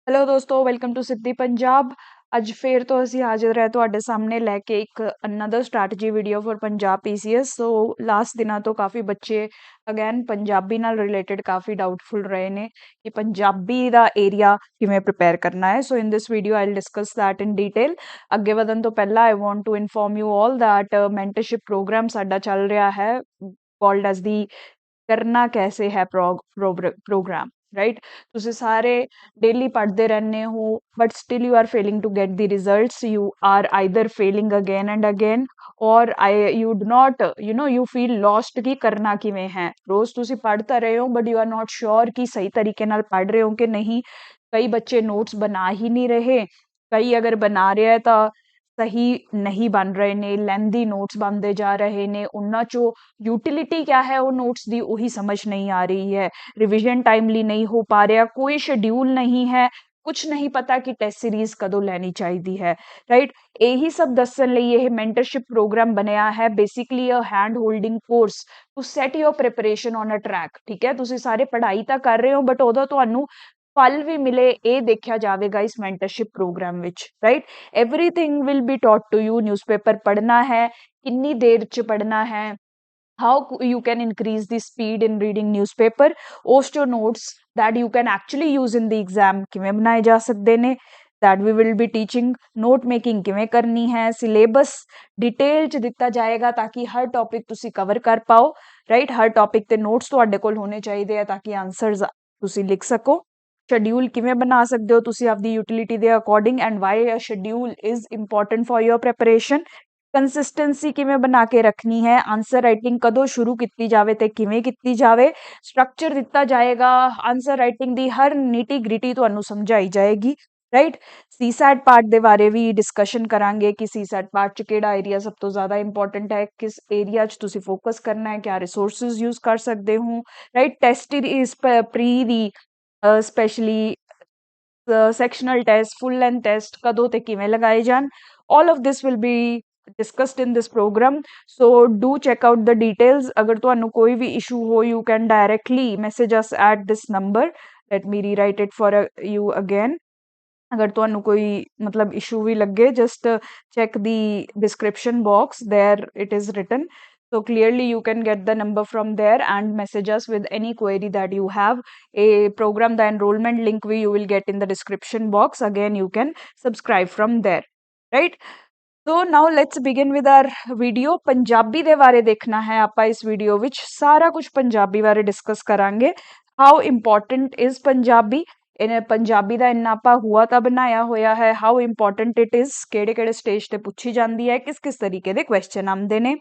Hello ਦੋਸਤੋ, welcome to ਸਿੱਧੀ ਪੰਜਾਬ। ਅੱਜ ਫੇਰ ਤੋਂ ਅਸੀਂ ਹਾਜ਼ਰ ਹੈ ਤੁਹਾਡੇ ਸਾਹਮਣੇ ਲੈ ਕੇ ਇੱਕ another strategy video for Punjab PCS. So last ਦਿਨਾਂ ਤੋਂ ਕਾਫੀ ਬੱਚੇ ਅਗੇਨ ਪੰਜਾਬੀ ਨਾਲ ਰਿਲੇਟਡ ਕਾਫੀ ਡਾਊਟਫੁਲ ਰਹੇ ਨੇ ਕਿ ਪੰਜਾਬੀ ਦਾ ਏਰੀਆ ਕਿਵੇਂ ਪ੍ਰਿਪੇਅਰ ਕਰਨਾ ਹੈ। So in this video I will discuss that in detail. ਅੱਗੇ ਵਧਣ ਤੋਂ ਪਹਿਲਾਂ I want to inform you all that mentorship programme ਸਾਡਾ ਚੱਲ ਰਿਹਾ ਹੈ ਕਾਲਡ ਐਜ਼ ਦੀ ਕਰਨਾ ਕੈਸੇ ਹੈ ਪ੍ਰੋਗਰਾਮ, ਰਾਈਟ। ਤੁਸੀਂ ਸਾਰੇ ਡੇਲੀ ਪੜ੍ਹਦੇ ਰਹਿੰਦੇ ਹੋ but still you are failing to get the results. You are either failing again and again or you do not you feel lost ਕਿ ਕਰਨਾ ਕਿਵੇਂ ਹੈ। ਰੋਜ਼ ਤੁਸੀਂ ਪੜ੍ਹ ਤਾਂ ਰਹੇ ਹੋ ਬਟ ਯੂ ਆਰ ਨਾਟ ਸ਼ੋਰ ਕਿ ਸਹੀ ਤਰੀਕੇ ਨਾਲ ਪੜ੍ਹ ਰਹੇ ਹੋ ਕਿ ਨਹੀਂ। ਕਈ ਬੱਚੇ ਨੋਟਸ ਬਣਾ ਹੀ ਨਹੀਂ ਰਹੇ, ਕਈ ਅਗਰ ਬਣਾ ਰਿਹਾ ਤਾਂ ਸਹੀ ਨਹੀਂ ਬਣ ਰਹੇ ਨੇ, ਲੈਂਦੀ ਨੋਟਸ ਬਣਦੇ ਜਾ ਰਹੇ ਨੇ। ਉਹਨਾਂ ਚੋਂ ਯੂਟਿਲਿਟੀ ਕਿਆ ਹੈ ਉਹ ਨੋਟਸ ਦੀ ਉਹੀ ਸਮਝ ਨਹੀਂ ਆ ਰਹੀ ਹੈ। ਰਿਵੀਜ਼ਨ ਟਾਈਮਲੀ ਨਹੀਂ ਹੋ ਪਾ ਰਿਹਾ, ਕੋਈ ਸ਼ਡਿਊਲ ਨਹੀਂ ਹੈ, ਕੁਛ ਨਹੀਂ ਪਤਾ ਕਿ ਟੈਸਟ ਸੀਰੀਜ਼ ਕਦੋਂ ਲੈਣੀ ਚਾਹੀਦੀ ਹੈ, ਰਾਈਟ। ਇਹੀ ਸਭ ਦੱਸਣ ਲਈ ਇਹ ਮੈਂਟਰਸ਼ਿਪ ਪ੍ਰੋਗਰਾਮ ਬਣਿਆ ਹੈ, basically a hand holding course to set your preparation on a track. ਠੀਕ ਹੈ, ਤੁਸੀਂ ਸਾਰੇ ਪੜ੍ਹਾਈ ਤਾਂ ਕਰ ਰਹੇ ਹੋ ਬਟ ਉਹਦਾ ਤੁਹਾਨੂੰ ਫਲ ਵੀ ਮਿਲੇ ਇਹ ਦੇਖਿਆ ਜਾਵੇਗਾ ਇਸ ਮੈਂਟਰਸ਼ਿਪ ਪ੍ਰੋਗਰਾਮ ਵਿੱਚ, right. Everything will be taught to you. Newspaper ਪੜ੍ਹਨਾ ਹੈ, ਕਿੰਨੀ ਦੇਰ 'ਚ ਪੜ੍ਹਨਾ ਹੈ, how you can increase the speed in reading newspaper, osto notes that you can actually use in the exam ਕਿਵੇਂ ਬਣਾਏ ਜਾ ਸਕਦੇ ਨੇ, that we will be teaching। note making ਕਿਵੇਂ ਕਰਨੀ ਹੈ, syllabus detail ਚ ਦਿੱਤਾ ਜਾਏਗਾ ਤਾਂ ਕਿ ਹਰ ਟੌਪਿਕ ਤੁਸੀਂ ਕਵਰ ਕਰ ਪਾਓ, ਰਾਈਟ। ਹਰ ਟੌਪਿਕ ਤੇ ਨੋਟਸ ਤੁਹਾਡੇ ਕੋਲ ਹੋਣੇ ਚਾਹੀਦੇ ਆ ਤਾਂ ਕਿ ਆਨਸਰਸ ਤੁਸੀਂ ਲਿਖ ਸਕੋ। ਸ਼ਡਿਊਲ ਕਿਵੇਂ ਬਣਾ ਸਕਦੇ ਹੋ ਤੁਸੀਂ ਆਪਦੀ ਯੂਟਿਲਿਟੀ ਦੇ according and why a schedule is important for your preparation. Consistency ਕਿਵੇਂ ਬਣਾ ਕੇ ਰੱਖਣੀ ਹੈ, ਆਨਸਰ ਰਾਈਟਿੰਗ ਕਦੋਂ ਸ਼ੁਰੂ ਕੀਤੀ ਜਾਵੇ ਤੇ ਕਿਵੇਂ ਕੀਤੀ ਜਾਵੇ, ਸਟਰਕਚਰ ਦਿੱਤਾ ਜਾਏਗਾ, ਆਨਸਰ ਰਾਈਟਿੰਗ ਦੀ ਹਰ ਨੀਟੀ ਗ੍ਰਿਟੀ ਤੁਹਾਨੂੰ ਸਮਝਾਈ ਜਾਏਗੀ, ਰਾਈਟ। ਸੀਸੈਟ ਪਾਰਟ ਦੇ ਬਾਰੇ ਵੀ ਡਿਸਕਸ਼ਨ ਕਰਾਂਗੇ ਕਿ ਸੀਸੈਟ ਪਾਰਟ 'ਚ ਕਿਹੜਾ ਏਰੀਆ ਸਭ ਤੋਂ ਜ਼ਿਆਦਾ ਇੰਪੋਰਟੈਂਟ ਹੈ, ਕਿਸ ਏਰੀਆ 'ਚ ਤੁਸੀਂ ਫੋਕਸ ਕਰਨਾ ਹੈ, ਕਿਆ ਰਿਸੋਰਸਿਸ ਯੂਜ਼ ਕਰ ਸਕਦੇ ਹੋ, ਰਾਈਟ। ਟੈਸਟ ਇਸ ਪ੍ਰੀ ਦੀ specially sectional test, full length test ਕਦੋਂ ਤੇ ਕਿਵੇਂ ਲਗਾਏ ਜਾਣ, all of this will be discussed in this program, so do check out the details। ਅਗਰ ਤੁਹਾਨੂੰ ਕੋਈ ਵੀ issue ਹੋ you can directly message us at this number। let me rewrite it for you again। ਅਗਰ ਤੁਹਾਨੂੰ ਕੋਈ ਮਤਲਬ issue ਵੀ ਲੱਗੇ just check the description box, there it is written, so clearly you can get the number from there and message us with any query that you have। a program the enrollment link we you will get in the description box, again you can subscribe from there, right। So now let's begin with R video. Punjabi ਦੇ ਬਾਰੇ ਦੇਖਣਾ ਹੈ ਆਪਾਂ ਇਸ video ਵਿੱਚ, ਸਾਰਾ ਕੁਝ ਪੰਜਾਬੀ ਬਾਰੇ ਡਿਸਕਸ ਕਰਾਂਗੇ। How important is Punjabi, Punjabi ਦਾ ਇੰਨਾ ਆਪਾਂ ਹੁਆ ਤਾਂ ਬਣਾਇਆ ਹੋਇਆ ਹੈ, ਹਾਊ ਇੰਪੋਰਟੈਂਟ ਇਟ ਇਜ਼, ਕਿਹੜੇ ਕਿਹੜੇ ਸਟੇਜ ਤੇ ਪੁੱਛੀ ਜਾਂਦੀ ਹੈ, ਕਿਸ ਕਿਸ ਤਰੀਕੇ ਦੇ ਕੁਐਸਚਨ ਆਉਂਦੇ ਨੇ,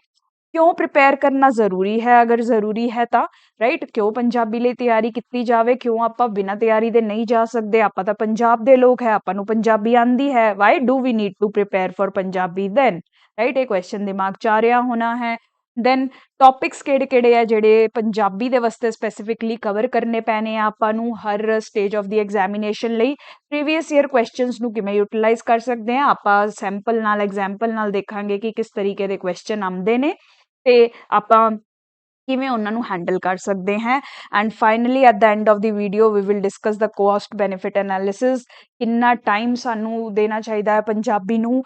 ਕਿਉਂ ਪ੍ਰਿਪੇਅਰ ਕਰਨਾ ਜ਼ਰੂਰੀ ਹੈ ਅਗਰ ਜ਼ਰੂਰੀ ਹੈ ਤਾਂ, ਰਾਈਟ। ਕਿਉਂ ਪੰਜਾਬੀ ਲਈ ਤਿਆਰੀ ਕੀਤੀ ਜਾਵੇ, ਕਿਉਂ ਆਪਾਂ ਬਿਨਾਂ ਤਿਆਰੀ ਦੇ ਨਹੀਂ ਜਾ ਸਕਦੇ, ਆਪਾਂ ਤਾਂ ਪੰਜਾਬ ਦੇ ਲੋਕ ਹੈ, ਆਪਾਂ ਨੂੰ ਪੰਜਾਬੀ ਆਂਦੀ ਹੈ, why do we need to prepare for Punjabi then, right. ਇਹ ਕੁਐਸਚਨ ਦਿਮਾਗ 'ਚ ਆ ਰਿਹਾ ਹੋਣਾ ਹੈ। ਦੈਨ ਟੌਪਿਕਸ ਕਿਹੜੇ ਕਿਹੜੇ ਆ ਜਿਹੜੇ ਪੰਜਾਬੀ ਦੇ ਵਾਸਤੇ ਸਪੈਸੀਫਿਕਲੀ ਕਵਰ ਕਰਨੇ ਪੈਣੇ ਆ ਆਪਾਂ ਨੂੰ ਹਰ ਸਟੇਜ ਆਫ ਦੀ ਐਗਜ਼ਾਮੀਨੇਸ਼ਨ ਲਈ। ਪ੍ਰੀਵੀਅਸ ਈਅਰ ਕੁਐਸਚਨਸ ਨੂੰ ਕਿਵੇਂ ਯੂਟਿਲਾਈਜ਼ ਕਰ ਸਕਦੇ ਆ ਆਪਾਂ ਸੈਂਪਲ ਨਾਲ, ਐਗਜ਼ਾਮਪਲ ਨਾਲ ਦੇਖਾਂਗੇ ਕਿ ਕਿਸ ਤਰੀਕੇ ਦੇ ਕੁਐਸਚਨ ਆਉਂਦੇ ਨੇ ਤੇ ਆਪਾਂ ਕਿਵੇਂ ਉਹਨਾਂ ਨੂੰ ਹੈਂਡਲ ਕਰ ਸਕਦੇ ਹਾਂ। And finally at the end of the video we will discuss the cost benefit analysis. ਕਿੰਨਾ ਟਾਈਮ ਸਾਨੂੰ ਦੇਣਾ ਚਾਹੀਦਾ ਹੈ ਪੰਜਾਬੀ ਨੂੰ,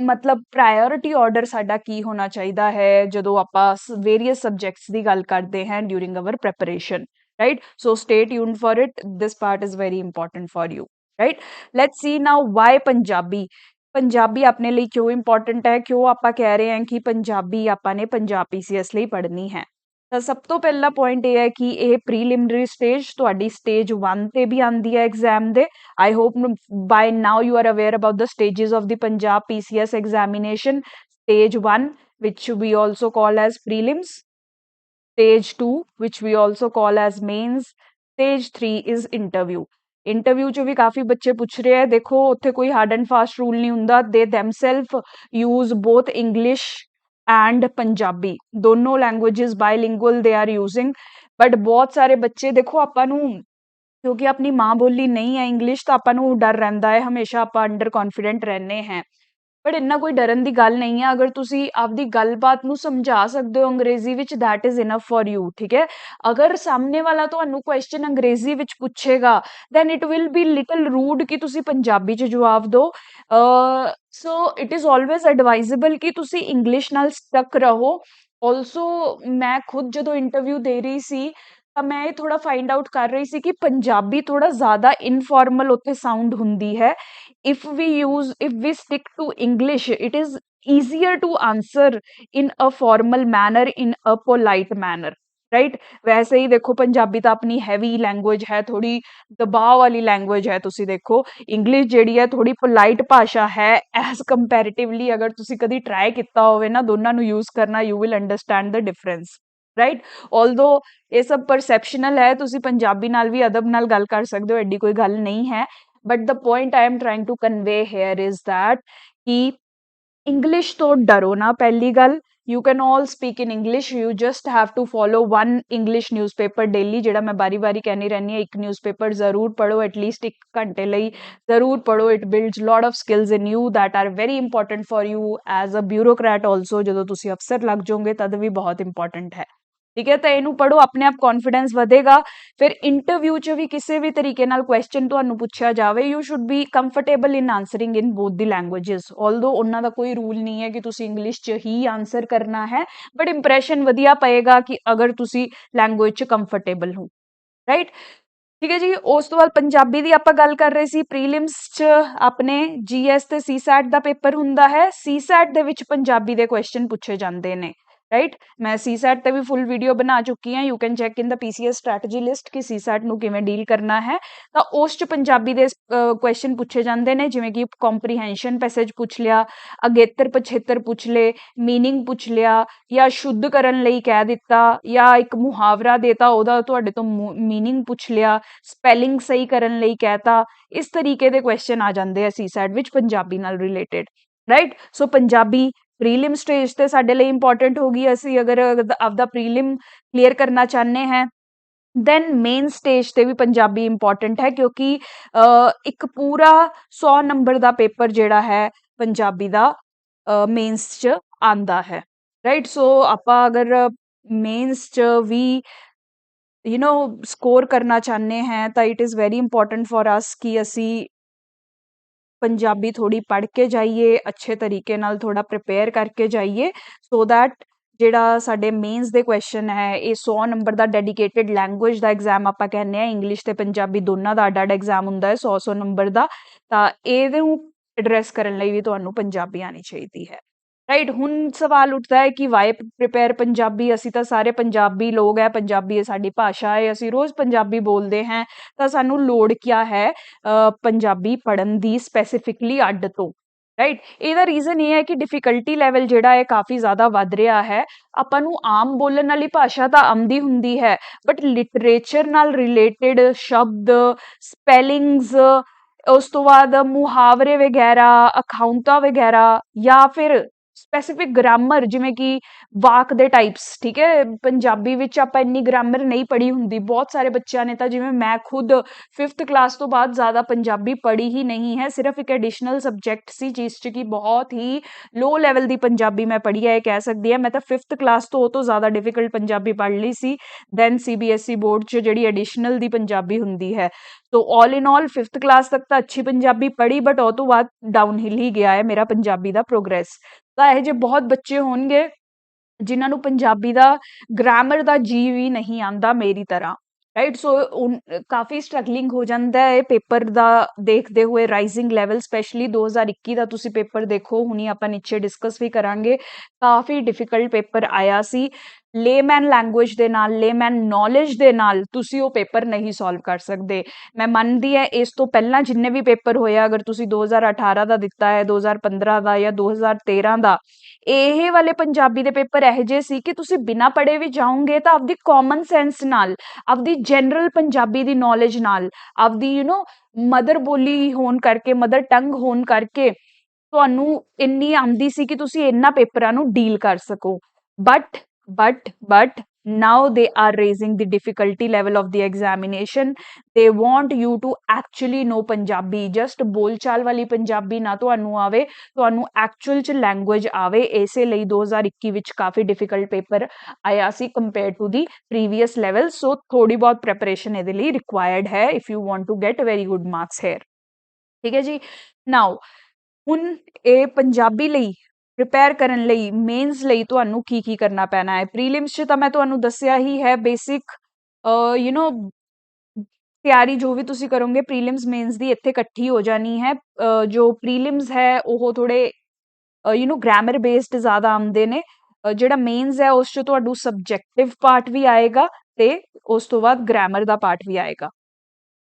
ਮਤਲਬ ਪ੍ਰਾਇਓਰਿਟੀ ਆਰਡਰ ਸਾਡਾ ਕੀ ਹੋਣਾ ਚਾਹੀਦਾ ਹੈ ਜਦੋਂ ਆਪਾਂ ਵੇਰੀਅਸ ਸਬਜੈਕਟਸ ਦੀ ਗੱਲ ਕਰਦੇ ਹਾਂ during our preparation, right. So stay tuned for it, this part is very important for you, right. Let's see now why Punjabi. Punjabi ਆਪਣੇ ਲਈ ਕਿਉਂ ਇੰਪੋਰਟੈਂਟ ਹੈ, ਕਿਉਂ ਆਪਾਂ ਕਹਿ ਰਹੇ ਹਾਂ ਕਿ ਪੰਜਾਬੀ ਆਪਾਂ ਨੇ ਪੰਜਾਬ ਪੀਸੀਐਸ ਲਈ ਪੜ੍ਹਨੀ ਹੈ। ਤਾਂ ਸਭ ਤੋਂ ਪਹਿਲਾ ਪੁਆਇੰਟ ਇਹ ਹੈ ਕਿ ਇਹ ਪ੍ਰੀਲਿਮਿਨਰੀ ਸਟੇਜ ਤੁਹਾਡੀ ਸਟੇਜ 1 ਤੇ ਵੀ ਆਉਂਦੀ ਹੈ ਐਗਜ਼ਾਮ ਦੇ। I hope by now you are aware about the stages of the Punjab PCS examination. Stage 1 which we also call as prelims, stage 2 which we also call as mains, stage 3 is interview। Interview 'ਚ ਵੀ ਕਾਫੀ ਬੱਚੇ ਪੁੱਛ ਰਹੇ ਆ, ਦੇਖੋ ਉੱਥੇ ਕੋਈ hard and fast rule ਨਹੀਂ ਹੁੰਦਾ। They themselves use both English and Punjabi, ਦੋਨੋਂ languages ਬਾਈਲਿੰਗੁਅਲ they are using. But ਬਹੁਤ ਸਾਰੇ ਬੱਚੇ ਦੇਖੋ ਆਪਾਂ ਨੂੰ ਕਿਉਂਕਿ ਆਪਣੀ ਮਾਂ ਬੋਲੀ ਨਹੀਂ ਹੈ ਇੰਗਲਿਸ਼ ਤਾਂ ਆਪਾਂ ਨੂੰ ਡਰ ਰਹਿੰਦਾ ਹੈ, ਹਮੇਸ਼ਾ ਆਪਾਂ ਅੰਡਰ ਕੌਨਫੀਡੈਂਟ ਰਹਿੰਦੇ ਹਾਂ। ਬਟ ਇੰਨਾ ਕੋਈ ਡਰਨ ਦੀ ਗੱਲ ਨਹੀਂ ਹੈ। ਅਗਰ ਤੁਸੀਂ ਆਪਦੀ ਗੱਲਬਾਤ ਨੂੰ ਸਮਝਾ ਸਕਦੇ ਹੋ ਅੰਗਰੇਜ਼ੀ ਵਿੱਚ, that is enough for you, ਠੀਕ ਹੈ। ਅਗਰ ਸਾਹਮਣੇ ਵਾਲਾ ਤੁਹਾਨੂੰ ਕੁਐਸਚਨ ਅੰਗਰੇਜ਼ੀ ਵਿੱਚ ਪੁੱਛੇਗਾ then it will be little rude ਕਿ ਤੁਸੀਂ ਪੰਜਾਬੀ 'ਚ ਜਵਾਬ ਦਿਓ। So it is always advisable ਕਿ ਤੁਸੀਂ ਇੰਗਲਿਸ਼ ਨਾਲ ਸਟਕ ਰਹੋ। ਆਲਸੋ ਮੈਂ ਖੁਦ ਜਦੋਂ ਇੰਟਰਵਿਊ ਦੇ ਰਹੀ ਸੀ ਤਾਂ ਮੈਂ ਇਹ ਥੋੜਾ ਫਾਈਂਡ ਆਊਟ ਕਰ ਰਹੀ ਸੀ ਕਿ ਪੰਜਾਬੀ ਥੋੜਾ ਜ਼ਿਆਦਾ ਇਨਫੋਰਮਲ ਉੱਥੇ ਸਾਊਂਡ ਹੁੰਦੀ ਹੈ। if we stick to English, it is easier to answer in a formal manner, in a polite manner, right? ਵੈਸੇ ਹੀ ਦੇਖੋ ਪੰਜਾਬੀ ਤਾਂ ਆਪਣੀ ਹੈਵੀ ਲੈਂਗੁਏਜ ਹੈ, ਥੋੜੀ ਦਬਾਅ ਵਾਲੀ ਲੈਂਗੁਏਜ ਹੈ। ਤੁਸੀਂ ਦੇਖੋ ਇੰਗਲਿਸ਼ ਜਿਹੜੀ ਹੈ ਥੋੜੀ ਪੋਲਾਈਟ ਭਾਸ਼ਾ ਹੈ ਐਜ਼ ਕੰਪੈਰੀਟਿਵਲੀ। ਅਗਰ ਤੁਸੀਂ ਕਦੀ ਟਰਾਈ ਕੀਤਾ ਹੋਵੇ ਨਾ ਦੋਨਾਂ ਨੂੰ ਯੂਜ਼ ਕਰਨਾ, you will understand the difference, right. Although ਇਹ ਸਭ ਪਰਸੈਪਸ਼ਨਲ ਹੈ, ਤੁਸੀਂ ਪੰਜਾਬੀ ਨਾਲ ਵੀ ਅਦਬ ਨਾਲ ਗੱਲ ਕਰ ਸਕਦੇ ਹੋ, ਐਡੀ ਕੋਈ ਗੱਲ ਨਹੀਂ ਹੈ। But the point I am trying to convey here is that ਕਿ ਇੰਗਲਿਸ਼ ਤੋਂ ਡਰੋ ਨਾ। ਪਹਿਲੀ ਗੱਲ, you can all speak in English, you just have to follow one English newspaper daily, ਜਿਹੜਾ ਮੈਂ ਬਾਰੀ ਬਾਰੀ ਕਹਿੰਦੀ ਰਹਿੰਦੀ ਹਾਂ। ਇੱਕ ਨਿਊਜ਼ਪੇਪਰ ਜ਼ਰੂਰ ਪੜ੍ਹੋ, ਐਟਲੀਸਟ 1 ਘੰਟੇ ਲਈ ਜ਼ਰੂਰ ਪੜ੍ਹੋ। It builds lot of skills in you that are very important for you as a bureaucrat also. ਜਦੋਂ ਤੁਸੀਂ ਅਫਸਰ ਲੱਗ ਜਾਓਗੇ ਤਦ ਵੀ ਬਹੁਤ ਇੰਪੋਰਟੈਂਟ ਹੈ, ਠੀਕ ਹੈ। ਤਾਂ ਇਹਨੂੰ ਪੜ੍ਹੋ, ਆਪਣੇ ਆਪ ਕੌਨਫੀਡੈਂਸ ਵਧੇਗਾ। ਫਿਰ ਇੰਟਰਵਿਊ 'ਚ ਵੀ ਕਿਸੇ ਵੀ ਤਰੀਕੇ ਨਾਲ ਕੁਐਸਚਨ ਤੁਹਾਨੂੰ ਪੁੱਛਿਆ ਜਾਵੇ, you should be comfortable in ਆਂਸਰਿੰਗ in both the languages. Although ਉਹਨਾਂ ਦਾ ਕੋਈ ਰੂਲ ਨਹੀਂ ਹੈ ਕਿ ਤੁਸੀਂ ਇੰਗਲਿਸ਼ 'ਚ ਹੀ ਆਂਸਰ ਕਰਨਾ ਹੈ, ਬਟ ਇੰਪ੍ਰੈਸ਼ਨ ਵਧੀਆ ਪਏਗਾ ਕਿ ਅਗਰ ਤੁਸੀਂ ਲੈਂਗੁਏਜ 'ਚ ਕੰਫਰਟੇਬਲ ਹੋ, ਰਾਈਟ। ਠੀਕ ਹੈ ਜੀ। ਉਸ ਤੋਂ ਬਾਅਦ ਪੰਜਾਬੀ ਦੀ ਆਪਾਂ ਗੱਲ ਕਰ ਰਹੇ ਸੀ। ਪ੍ਰੀਲਿਮਸ 'ਚ ਆਪਣੇ ਜੀਐਸ ਤੇ ਸੀਸੈਟ ਦਾ ਪੇਪਰ ਹੁੰਦਾ ਹੈ। ਸੀਸੈਟ ਦੇ ਵਿੱਚ ਪੰਜਾਬੀ ਦੇ ਕੁਐਸਚਨ ਪੁੱਛੇ ਜਾਂਦੇ ਨੇ, ਰਾਈਟ। ਮੈਂ ਸੀਸੈਟ ਤੇ ਵੀ ਫੁੱਲ ਵੀਡੀਓ ਬਣਾ ਚੁੱਕੀ ਹਾਂ, you can check in the PCS strategy list ਕਿ ਸੀਸੈਟ ਨੂੰ ਕਿਵੇਂ ਡੀਲ ਕਰਨਾ ਹੈ। ਤਾਂ ਉਸ 'ਚ ਪੰਜਾਬੀ ਦੇ ਕੁਐਸਚਨ ਪੁੱਛੇ ਜਾਂਦੇ ਨੇ, ਜਿਵੇਂ ਕਿ ਕੰਪਰੀਹੈਂਸ਼ਨ ਪੈਸੇਜ ਪੁੱਛ ਲਿਆ, ਅਗੇਤਰ ਪਛੇਤਰ ਪੁੱਛ ਲਏ, ਮੀਨਿੰਗ ਪੁੱਛ ਲਿਆ, ਜਾਂ ਸ਼ੁੱਧ ਕਰਨ ਲਈ ਕਹਿ ਦਿੱਤਾ, ਜਾਂ ਇੱਕ ਮੁਹਾਵਰਾ ਦੇਤਾ ਉਹਦਾ ਤੁਹਾਡੇ ਤੋਂ ਮੀਨਿੰਗ ਪੁੱਛ ਲਿਆ, ਸਪੈਲਿੰਗ ਸਹੀ ਕਰਨ ਲਈ ਕਹਿਤਾ। ਇਸ ਤਰੀਕੇ ਦੇ ਕੁਐਸਚਨ ਆ ਜਾਂਦੇ ਆ ਸੀਸੈਟ ਵਿੱਚ ਪੰਜਾਬੀ ਨਾਲ ਰਿਲੇਟਡ, ਰਾਈਟ। ਸੋ ਪੰਜਾਬੀ ਪ੍ਰੀਲਿਮ ਸਟੇਜ ਤੇ ਸਾਡੇ ਲਈ ਇੰਪੋਰਟੈਂਟ ਹੋਗੀ। ਅਸੀਂ ਅਗਰ ਆਪਦਾ ਪ੍ਰੀਲਿਮ ਕਲੀਅਰ ਕਰਨਾ ਚਾਹੁੰਦੇ ਹਾਂ ਦੈਨ ਮੇਨ ਸਟੇਜ ਤੇ ਵੀ ਪੰਜਾਬੀ ਇੰਪੋਰਟੈਂਟ ਹੈ, ਕਿਉਂਕਿ ਇੱਕ ਪੂਰਾ 100 ਨੰਬਰ ਦਾ ਪੇਪਰ ਜਿਹੜਾ ਹੈ ਪੰਜਾਬੀ ਦਾ ਮੇਨਸ 'ਚ ਆਂਦਾ ਹੈ, ਰਾਈਟ। ਸੋ ਆਪਾਂ ਅਗਰ ਮੇਨਸ 'ਚ ਵੀ ਸਕੋਰ ਕਰਨਾ ਚਾਹੁੰਦੇ ਹਾਂ ਤਾਂ it is very important for us ਕਿ ਅਸੀਂ ਪੰਜਾਬੀ ਥੋੜੀ ਪੜ੍ਹ ਕੇ ਜਾਈਏ, ਅੱਛੇ ਤਰੀਕੇ ਨਾਲ ਥੋੜਾ ਪ੍ਰਿਪੇਅਰ ਕਰਕੇ ਜਾਈਏ, ਸੋ ਦੈਟ ਜਿਹੜਾ ਸਾਡੇ ਮੇਨਸ ਦੇ ਕੁਐਸਚਨ ਹੈ ਇਹ 100 ਨੰਬਰ ਦਾ ਡੈਡੀਕੇਟਿਡ ਲੈਂਗੁਏਜ ਦਾ ਐਗਜ਼ਾਮ ਆਪਾਂ ਕਹਿੰਦੇ ਆ। ਇੰਗਲਿਸ਼ ਤੇ ਪੰਜਾਬੀ ਦੋਨਾਂ ਦਾ ਅੱਡ-ਅੱਡ ਐਗਜ਼ਾਮ ਹੁੰਦਾ ਹੈ 100 ਨੰਬਰ ਦਾ। ਤਾਂ ਇਹਨੂੰ ਐਡਰੈਸ ਕਰਨ ਲਈ ਵੀ ਤੁਹਾਨੂੰ ਪੰਜਾਬੀ ਆਣੀ ਚਾਹੀਦੀ ਹੈ, ਰਾਈਟ। ਹੁਣ ਸਵਾਲ ਉੱਠਦਾ ਹੈ ਕਿ ਵਾਈ ਪ੍ਰਿਪੇਅਰ ਪੰਜਾਬੀ। ਅਸੀਂ ਤਾਂ ਸਾਰੇ ਪੰਜਾਬੀ ਲੋਕ ਹੈ, ਪੰਜਾਬੀ ਸਾਡੀ ਭਾਸ਼ਾ ਹੈ, ਅਸੀਂ ਰੋਜ਼ ਪੰਜਾਬੀ ਬੋਲਦੇ ਹਾਂ, ਤਾਂ ਸਾਨੂੰ ਲੋੜ ਕਿਆ ਹੈ ਪੰਜਾਬੀ ਪੜ੍ਹਨ ਦੀ ਸਪੈਸੀਫਿਕਲੀ ਅੱਡ ਤੋਂ, ਰਾਈਟ। ਇਹਦਾ ਰੀਜ਼ਨ ਇਹ ਹੈ ਕਿ ਡਿਫਿਕਲਟੀ ਲੈਵਲ ਜਿਹੜਾ ਹੈ ਕਾਫੀ ਜ਼ਿਆਦਾ ਵੱਧ ਰਿਹਾ ਹੈ। ਆਪਾਂ ਨੂੰ ਆਮ ਬੋਲਣ ਵਾਲੀ ਭਾਸ਼ਾ ਤਾਂ ਆਉਂਦੀ ਹੁੰਦੀ ਹੈ, ਬਟ ਲਿਟਰੇਚਰ ਨਾਲ ਰਿਲੇਟਡ ਸ਼ਬਦ, ਸਪੈਲਿੰਗਸ, ਉਸ ਤੋਂ ਬਾਅਦ ਮੁਹਾਵਰੇ ਵਗੈਰਾ, ਅਖਾਉਂਤਾ ਵਗੈਰਾ, ਜਾਂ ਫਿਰ ਸਪੈਸੀਫਿਕ ਗ੍ਰਾਮਰ, ਜਿਵੇਂ ਕਿ ਵਾਕ ਦੇ ਟਾਈਪਸ, ਠੀਕ ਹੈ। ਪੰਜਾਬੀ ਵਿੱਚ ਆਪਾਂ ਇੰਨੀ ਗ੍ਰਾਮਰ ਨਹੀਂ ਪੜ੍ਹੀ ਹੁੰਦੀ। ਬਹੁਤ ਸਾਰੇ ਬੱਚਿਆਂ ਨੇ ਤਾਂ, ਜਿਵੇਂ ਮੈਂ ਖੁਦ 5th ਕਲਾਸ ਤੋਂ ਬਾਅਦ ਜ਼ਿਆਦਾ ਪੰਜਾਬੀ ਪੜ੍ਹੀ ਹੀ ਨਹੀਂ ਹੈ, ਸਿਰਫ ਇੱਕ ਐਡੀਸ਼ਨਲ ਸਬਜੈਕਟ ਸੀ ਜਿਸ 'ਚ ਕਿ ਬਹੁਤ ਹੀ ਲੋ ਲੈਵਲ ਦੀ ਪੰਜਾਬੀ ਮੈਂ ਪੜ੍ਹੀ ਹੈ, ਇਹ ਕਹਿ ਸਕਦੀ ਹਾਂ। ਮੈਂ ਤਾਂ 5th ਕਲਾਸ ਤੋਂ ਉਹ ਤੋਂ ਜ਼ਿਆਦਾ ਡਿਫਿਕਲਟ ਪੰਜਾਬੀ ਪੜ੍ਹ ਲਈ ਸੀ ਦੈਨ ਸੀਬੀਐਸਈ ਬੋਰਡ 'ਚ ਜਿਹੜੀ ਐਡੀਸ਼ਨਲ ਦੀ ਪੰਜਾਬੀ ਹੁੰਦੀ ਹੈ। ਸੋ ਆਲ ਇਨ ਆਲ 5th ਕਲਾਸ ਤੱਕ ਤਾਂ ਅੱਛੀ ਪੰਜਾਬੀ ਪੜ੍ਹੀ, ਬਟ ਉਹ ਤੋਂ ਬਾਅਦ ਡਾਊਨ ਹਿਲ ਹੀ ਗਿਆ ਹੈ ਮੇਰਾ ਪੰਜਾਬੀ ਦਾ ਪ੍ਰੋਗਰੈਸ। ਤਾਂ ਇਹ ਜਿਹੇ ਬਹੁਤ ਬੱਚੇ ਹੋਣਗੇ ਜਿਨ੍ਹਾਂ ਨੂੰ ਪੰਜਾਬੀ ਦਾ ਗ੍ਰਾਮਰ ਦਾ ਜੀ ਵੀ ਨਹੀਂ ਆਉਂਦਾ ਮੇਰੀ ਤਰ੍ਹਾਂ, ਰਾਈਟ। ਸੋ ਕਾਫੀ ਸਟਰਗਲਿੰਗ ਹੋ ਜਾਂਦਾ ਹੈ ਪੇਪਰ ਦਾ ਦੇਖਦੇ ਹੋਏ। ਰਾਈਜ਼ਿੰਗ ਲੈਵਲ ਸਪੈਸ਼ਲੀ 2021 ਦਾ ਤੁਸੀਂ ਪੇਪਰ ਦੇਖੋ, ਹੁਣੀ ਆਪਾਂ ਨੀਚੇ ਡਿਸਕਸ ਵੀ ਕਰਾਂਗੇ। ਕਾਫੀ ਡਿਫਿਕਲਟ ਪੇਪਰ ਆਇਆ ਸੀ। ਲੇਮੈਨ ਲੈਂਗੁਏਜ ਦੇ ਨਾਲ, ਲੇਮੈਨ ਨੌਲੇਜ ਦੇ ਨਾਲ ਤੁਸੀਂ ਉਹ ਪੇਪਰ ਨਹੀਂ ਸੋਲਵ ਕਰ ਸਕਦੇ। ਮੈਂ ਮੰਨਦੀ ਹਾਂ ਇਸ ਤੋਂ ਪਹਿਲਾਂ ਜਿੰਨੇ ਵੀ ਪੇਪਰ ਹੋਇਆ, ਅਗਰ ਤੁਸੀਂ 2018 ਦਾ ਦਿੱਤਾ ਹੈ, 2015 ਦਾ ਜਾਂ 2013 ਦਾ, ਇਹ ਵਾਲੇ ਪੰਜਾਬੀ ਦੇ ਪੇਪਰ ਇਹੋ ਜਿਹੇ ਸੀ ਕਿ ਤੁਸੀਂ ਬਿਨਾਂ ਪੜ੍ਹੇ ਵੀ ਜਾਓਗੇ ਤਾਂ ਆਪਦੀ ਕਾਮਨ ਸੈਂਸ ਨਾਲ, ਆਪਦੀ ਜਨਰਲ ਪੰਜਾਬੀ ਦੀ ਨੌਲੇਜ ਨਾਲ, ਆਪਦੀ ਮਦਰ ਬੋਲੀ ਹੋਣ ਕਰਕੇ, ਮਦਰ ਟੰਗ ਹੋਣ ਕਰਕੇ ਤੁਹਾਨੂੰ ਇੰਨੀ ਆਉਂਦੀ ਸੀ ਕਿ ਤੁਸੀਂ ਇਹਨਾਂ ਪੇਪਰਾਂ ਨੂੰ ਡੀਲ ਕਰ ਸਕੋ। But now they are raising the difficulty level of the examination. They want you to actually know Punjabi. Just ਬੋਲਚਾਲ ਵਾਲੀ ਪੰਜਾਬੀ ਨਾ ਤੁਹਾਨੂੰ ਆਵੇ, ਤੁਹਾਨੂੰ ਐਕਚੁਅਲ ਚ ਲੈਂਗੁਏਜ ਆਵੇ। ਇਸੇ ਲਈ 2021 ਵਿੱਚ ਕਾਫੀ ਡਿਫਿਕਲਟ ਪੇਪਰ ਆਇਆ ਸੀ compare to the previous level. So ਥੋੜੀ ਬਹੁਤ ਪ੍ਰੈਪਰੇਸ਼ਨ ਇਹਦੇ ਲਈ ਰਿਕੁਆਇਰਡ ਹੈ if you want to get very good marks here. ਠੀਕ ਹੈ ਜੀ। ਨਾਓ ਹੁਣ ਇਹ ਪੰਜਾਬੀ ਲਈ ਪ੍ਰਿਪੇਅਰ ਕਰਨ ਲਈ ਮੇਨਸ ਲਈ ਤੁਹਾਨੂੰ ਕੀ ਕਰਨਾ ਪੈਣਾ ਹੈ। ਪ੍ਰੀਲਿਮਸ 'ਚ ਤਾਂ ਮੈਂ ਤੁਹਾਨੂੰ ਦੱਸਿਆ ਹੀ ਹੈ ਬੇਸਿਕ ਯੂ ਨੋ ਤਿਆਰੀ ਜੋ ਵੀ ਤੁਸੀਂ ਕਰੋਗੇ ਪ੍ਰੀਲਿਮਸ ਮੇਨਸ ਦੀ ਇੱਥੇ ਇਕੱਠੀ ਹੋ ਜਾਣੀ ਹੈ। ਜੋ ਪ੍ਰੀਲਿਮਸ ਹੈ ਉਹ ਥੋੜੇ ਯੂ ਨੋ ਗ੍ਰਾਮਰ ਬੇਸਡ ਜ਼ਿਆਦਾ ਆਉਂਦੇ ਨੇ। ਜਿਹੜਾ ਮੇਨਸ ਹੈ ਉਸ 'ਚ ਤੁਹਾਨੂੰ ਸਬਜੈਕਟਿਵ ਪਾਰਟ ਵੀ ਆਏਗਾ ਤੇ ਉਸ ਤੋਂ ਬਾਅਦ ਗ੍ਰਾਮਰ ਦਾ ਪਾਰਟ ਵੀ ਆਏਗਾ।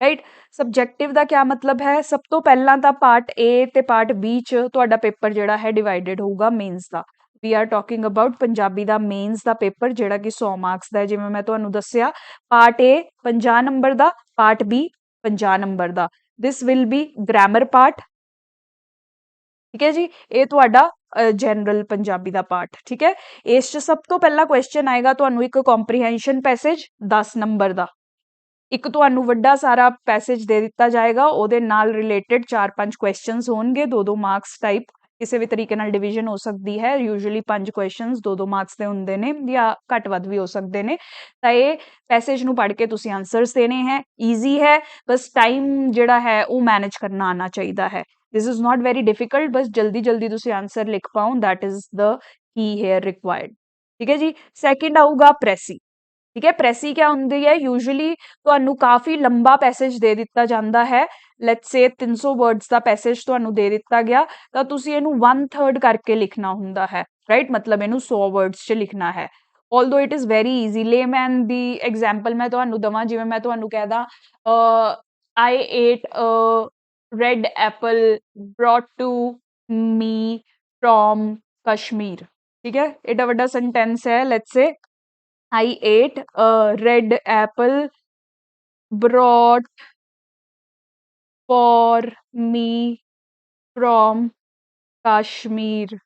ਰਾਈਟ। ਸਬਜੈਕਟਿਵ ਦਾ ਕਿਆ ਮਤਲਬ ਹੈ? ਸਭ ਤੋਂ ਪਹਿਲਾਂ ਤਾਂ ਪਾਰਟ ਏ ਤੇ ਪਾਰਟ ਬੀ 'ਚ ਤੁਹਾਡਾ ਪੇਪਰ ਜਿਹੜਾ ਹੈ ਡਿਵਾਈਡਡ ਹੋਊਗਾ ਮੇਨਸ ਦਾ। We are talking about Punjabi ਦਾ ਮੇਨਸ ਦਾ ਪੇਪਰ ਜਿਹੜਾ ਕਿ 100 ਮਾਰਕਸ ਦਾ ਹੈ। ਜਿਵੇਂ ਮੈਂ ਤੁਹਾਨੂੰ ਦੱਸਿਆ part A 50 number the, part B 50 number the. This will be grammar part. ਠੀਕ ਹੈ ਜੀ। ਇਹ ਤੁਹਾਡਾ ਜਨਰਲ ਪੰਜਾਬੀ ਦਾ ਪਾਰਟ। ਠੀਕ ਹੈ। ਇਸ 'ਚ ਸਭ ਤੋਂ ਪਹਿਲਾਂ ਕੁਐਸਚਨ ਆਏਗਾ ਤੁਹਾਨੂੰ ਇੱਕ ਕੰਪਰੀਹੈਂਸ਼ਨ ਪੈਸੇਜ 10 ਨੰਬਰ ਦਾ। ਇੱਕ ਤੁਹਾਨੂੰ ਵੱਡਾ ਸਾਰਾ ਪੈਸੇਜ ਦੇ ਦਿੱਤਾ ਜਾਏਗਾ, ਉਹਦੇ ਨਾਲ ਰਿਲੇਟਡ 4-5 ਕੁਐਸਚਨਸ ਹੋਣਗੇ 2-2 ਮਾਰਕਸ ਟਾਈਪ। ਕਿਸੇ ਵੀ ਤਰੀਕੇ ਨਾਲ ਡਿਵੀਜ਼ਨ ਹੋ ਸਕਦੀ ਹੈ। ਯੂਜੂਅਲੀ 5 ਕੁਐਸਚਨਸ 2-2 ਮਾਰਕਸ ਦੇ ਹੁੰਦੇ ਨੇ ਜਾਂ ਘੱਟ ਵੱਧ ਵੀ ਹੋ ਸਕਦੇ ਨੇ। ਤਾਂ ਇਹ ਪੈਸੇਜ ਨੂੰ ਪੜ੍ਹ ਕੇ ਤੁਸੀਂ ਆਨਸਰਸ ਦੇਣੇ ਹੈ। ਈਜ਼ੀ ਹੈ, ਬਸ ਟਾਈਮ ਜਿਹੜਾ ਹੈ ਉਹ ਮੈਨੇਜ ਕਰਨਾ ਆਉਣਾ ਚਾਹੀਦਾ ਹੈ। This is not very difficult, ਬਸ ਜਲਦੀ ਜਲਦੀ ਤੁਸੀਂ ਆਨਸਰ ਲਿਖ ਪਾਓ, that is the key here required. ਠੀਕ ਹੈ ਜੀ। ਸੈਕਿੰਡ ਆਊਗਾ ਪ੍ਰੈਸੀ। ਠੀਕ ਹੈ। ਪ੍ਰੈਸੀ ਕਿਆ ਹੁੰਦੀ ਹੈ? ਯੂਜੂਅਲੀ ਤੁਹਾਨੂੰ ਕਾਫੀ ਲੰਬਾ ਪੈਸੇਜ ਦੇ ਦਿੱਤਾ ਜਾਂਦਾ ਹੈ। Let's say 300 words the passage ਤੁਹਾਨੂੰ ਦੇ ਦਿੱਤਾ ਗਿਆ ਤਾਂ ਤੁਸੀਂ ਇਹਨੂੰ 1/3 ਕਰਕੇ ਲਿਖਣਾ ਹੁੰਦਾ ਹੈ। ਰਾਈਟ। ਮਤਲਬ ਇਹਨੂੰ 100 ਵਰਡਸ 'ਚ ਲਿਖਣਾ ਹੈ। Although it is very easy. Layman ਦੀ ਐਗਜ਼ਾਮਪਲ ਮੈਂ ਤੁਹਾਨੂੰ ਦਵਾਂ, ਜਿਵੇਂ ਮੈਂ ਤੁਹਾਨੂੰ ਕਹਿਦਾ I ate a red apple brought to me from Kashmir। ਠੀਕ ਹੈ। ਏਡਾ ਵੱਡਾ ਸੈਂਟੈਂਸ ਹੈ। Let's say I ate a red apple brought for me from Kashmir।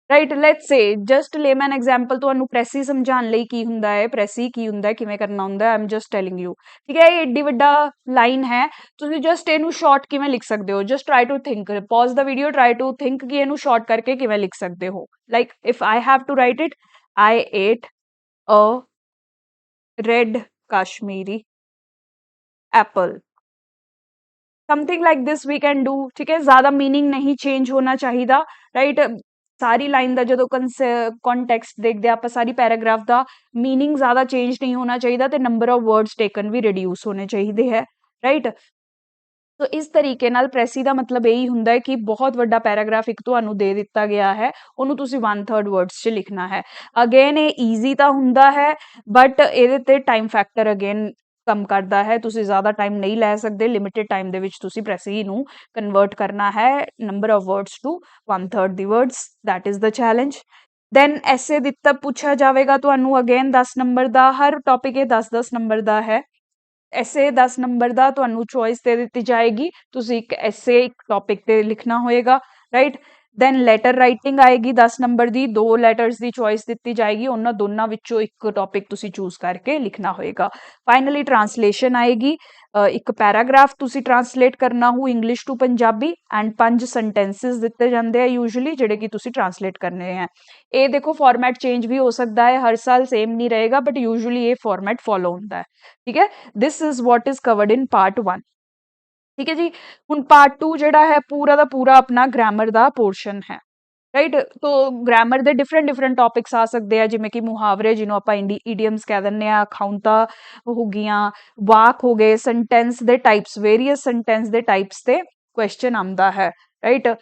Right. Let's say just layman example ਤੁਹਾਨੂੰ ਪ੍ਰੈਸੀ ਸਮਝਾਉਣ ਲਈ ਕੀ ਹੁੰਦਾ ਹੈ, ਪ੍ਰੈਸੀ ਕੀ ਹੁੰਦਾ ਹੈ, ਕਿਵੇਂ ਕਰਨਾ ਹੁੰਦਾ ਹੈ, I am just telling you. ਠੀਕ ਹੈ। ਇਹ ਏਡੀ ਵੱਡਾ ਲਾਈਨ ਹੈ, ਤੁਸੀਂ ਜਸਟ ਇਹਨੂੰ ਸ਼ਾਰਟ ਕਿਵੇਂ ਲਿਖ ਸਕਦੇ ਹੋ? Just try to think, pause the video, try to think ਕਿ ਇਹਨੂੰ ਸ਼ਾਰਟ ਕਰਕੇ ਕਿਵੇਂ ਲਿਖ ਸਕਦੇ ਹੋ। Like if I have to write it, I ate a red Kashmiri apple। Something like this we can do. ठीक है। ज्यादा मीनिंग नहीं चेंज होना चाहिए। राइट। सारी लाइन का जो कॉन्टैक्सट देखते हैं आप, सारी पैराग्राफ का मीनिंग ज्यादा चेंज नहीं होना चाहिए तो नंबर ऑफ वर्ड्स टेकन भी रिड्यूस होने चाहिए है। राइट। तो इस तरीके नाल प्रैसी का मतलब यही होंदा है कि बहुत वड्डा पैराग्राफ एक तुहानू दे दिता गया है, उन्होंने तुसी 1/3 वर्ड्स च लिखना है। अगेन ये ईजी तो होंदा है बट ਇਹਦੇ ਤੇ टाइम फैक्टर अगेन कम करता है। तुसी ज़्यादा टाइम नहीं लै सकते। लिमिटेड टाइम ਦੇ ਵਿੱਚ ਤੁਸੀਂ ਪ੍ਰੈਸੀ ਨੂੰ ਕਨਵਰਟ ਕਰਨਾ ਹੈ नंबर ऑफ वर्ड्स टू 1/3 ਦੀ words. That is the challenge. Then ऐसे ਦਿੱਤਾ ਪੁੱਛਿਆ ਜਾਵੇਗਾ ਤੁਹਾਨੂੰ अगेन 10 नंबर ਦਾ। हर टॉपिक ਇਹ 10-10 नंबर ਦਾ ਹੈ। ਐਸੇ 10 ਨੰਬਰ ਦਾ ਤੁਹਾਨੂੰ ਚੋਇਸ ਦੇ ਦਿੱਤੀ ਜਾਏਗੀ, ਤੁਸੀਂ ਇੱਕ ਐਸੇ ਇੱਕ ਟੌਪਿਕ ਤੇ ਲਿਖਣਾ ਹੋਏਗਾ। ਰਾਈਟ। ਦੈਨ ਲੈਟਰ ਰਾਈਟਿੰਗ ਆਏਗੀ 10 ਨੰਬਰ ਦੀ, 2 ਲੈਟਰਸ ਦੀ ਚੋਇਸ ਦਿੱਤੀ ਜਾਏਗੀ, ਉਹਨਾਂ ਦੋਨਾਂ ਵਿੱਚੋਂ ਇੱਕ ਟੌਪਿਕ ਤੁਸੀਂ ਚੂਜ਼ ਕਰਕੇ ਲਿਖਣਾ ਹੋਏਗਾ। ਫਾਈਨਲੀ ਟਰਾਂਸਲੇਸ਼ਨ ਆਏਗੀ, ਇੱਕ ਪੈਰਾਗ੍ਰਾਫ ਤੁਸੀਂ ਟਰਾਂਸਲੇਟ ਕਰਨਾ ਹੋ English to Punjabi and 5 sentences ਦਿੱਤੇ ਜਾਂਦੇ ਆ ਯੂਜੂਅਲੀ ਜਿਹੜੇ ਕਿ ਤੁਸੀਂ ਟਰਾਂਸਲੇਟ ਕਰਨੇ ਆ। ਇਹ ਦੇਖੋ ਫਾਰਮੈਟ ਚੇਂਜ ਵੀ ਹੋ ਸਕਦਾ ਹੈ, ਹਰ ਸਾਲ ਸੇਮ ਨਹੀਂ ਰਹੇਗਾ ਬਟ ਯੂਜੂਅਲੀ ਇਹ ਫਾਰਮੈਟ ਫॉलो ਹੁੰਦਾ ਹੈ। ठीक है। This is what is covered in part 1। ठीक है जी। हुण पार्ट 2 ਜਿਹੜਾ ਹੈ ਪੂਰਾ ਦਾ ਪੂਰਾ ਆਪਣਾ ਗ੍ਰਾਮਰ ਦਾ ਪੋਰਸ਼ਨ ਹੈ। ਰਾਈਟ। तो ग्रामर ਦੇ डिफरेंट डिफरेंट टॉपिक्स ਆ ਸਕਦੇ ਆ, ਜਿਵੇਂ ਕਿ ਮੁਹਾਵਰੇ ਜਿਹਨੂੰ ਆਪਾਂ ਈਡੀਅਮਸ ਕਹਿ ਦਿੰਦੇ ਆ, ਅਖਾਉਂਤਾਂ ਹੋ ਗਈਆਂ, ਵਾਕ ਹੋ ਗਏ, ਸੈਂਟੈਂਸ ਦੇ ਟਾਈਪਸ, ਵੇਰੀਅਸ ਸੈਂਟੈਂਸ ਦੇ ਟਾਈਪਸ ਤੇ ਕੁਐਸਚਨ ਆਉਂਦਾ ਹੈ। ਰਾਈਟ।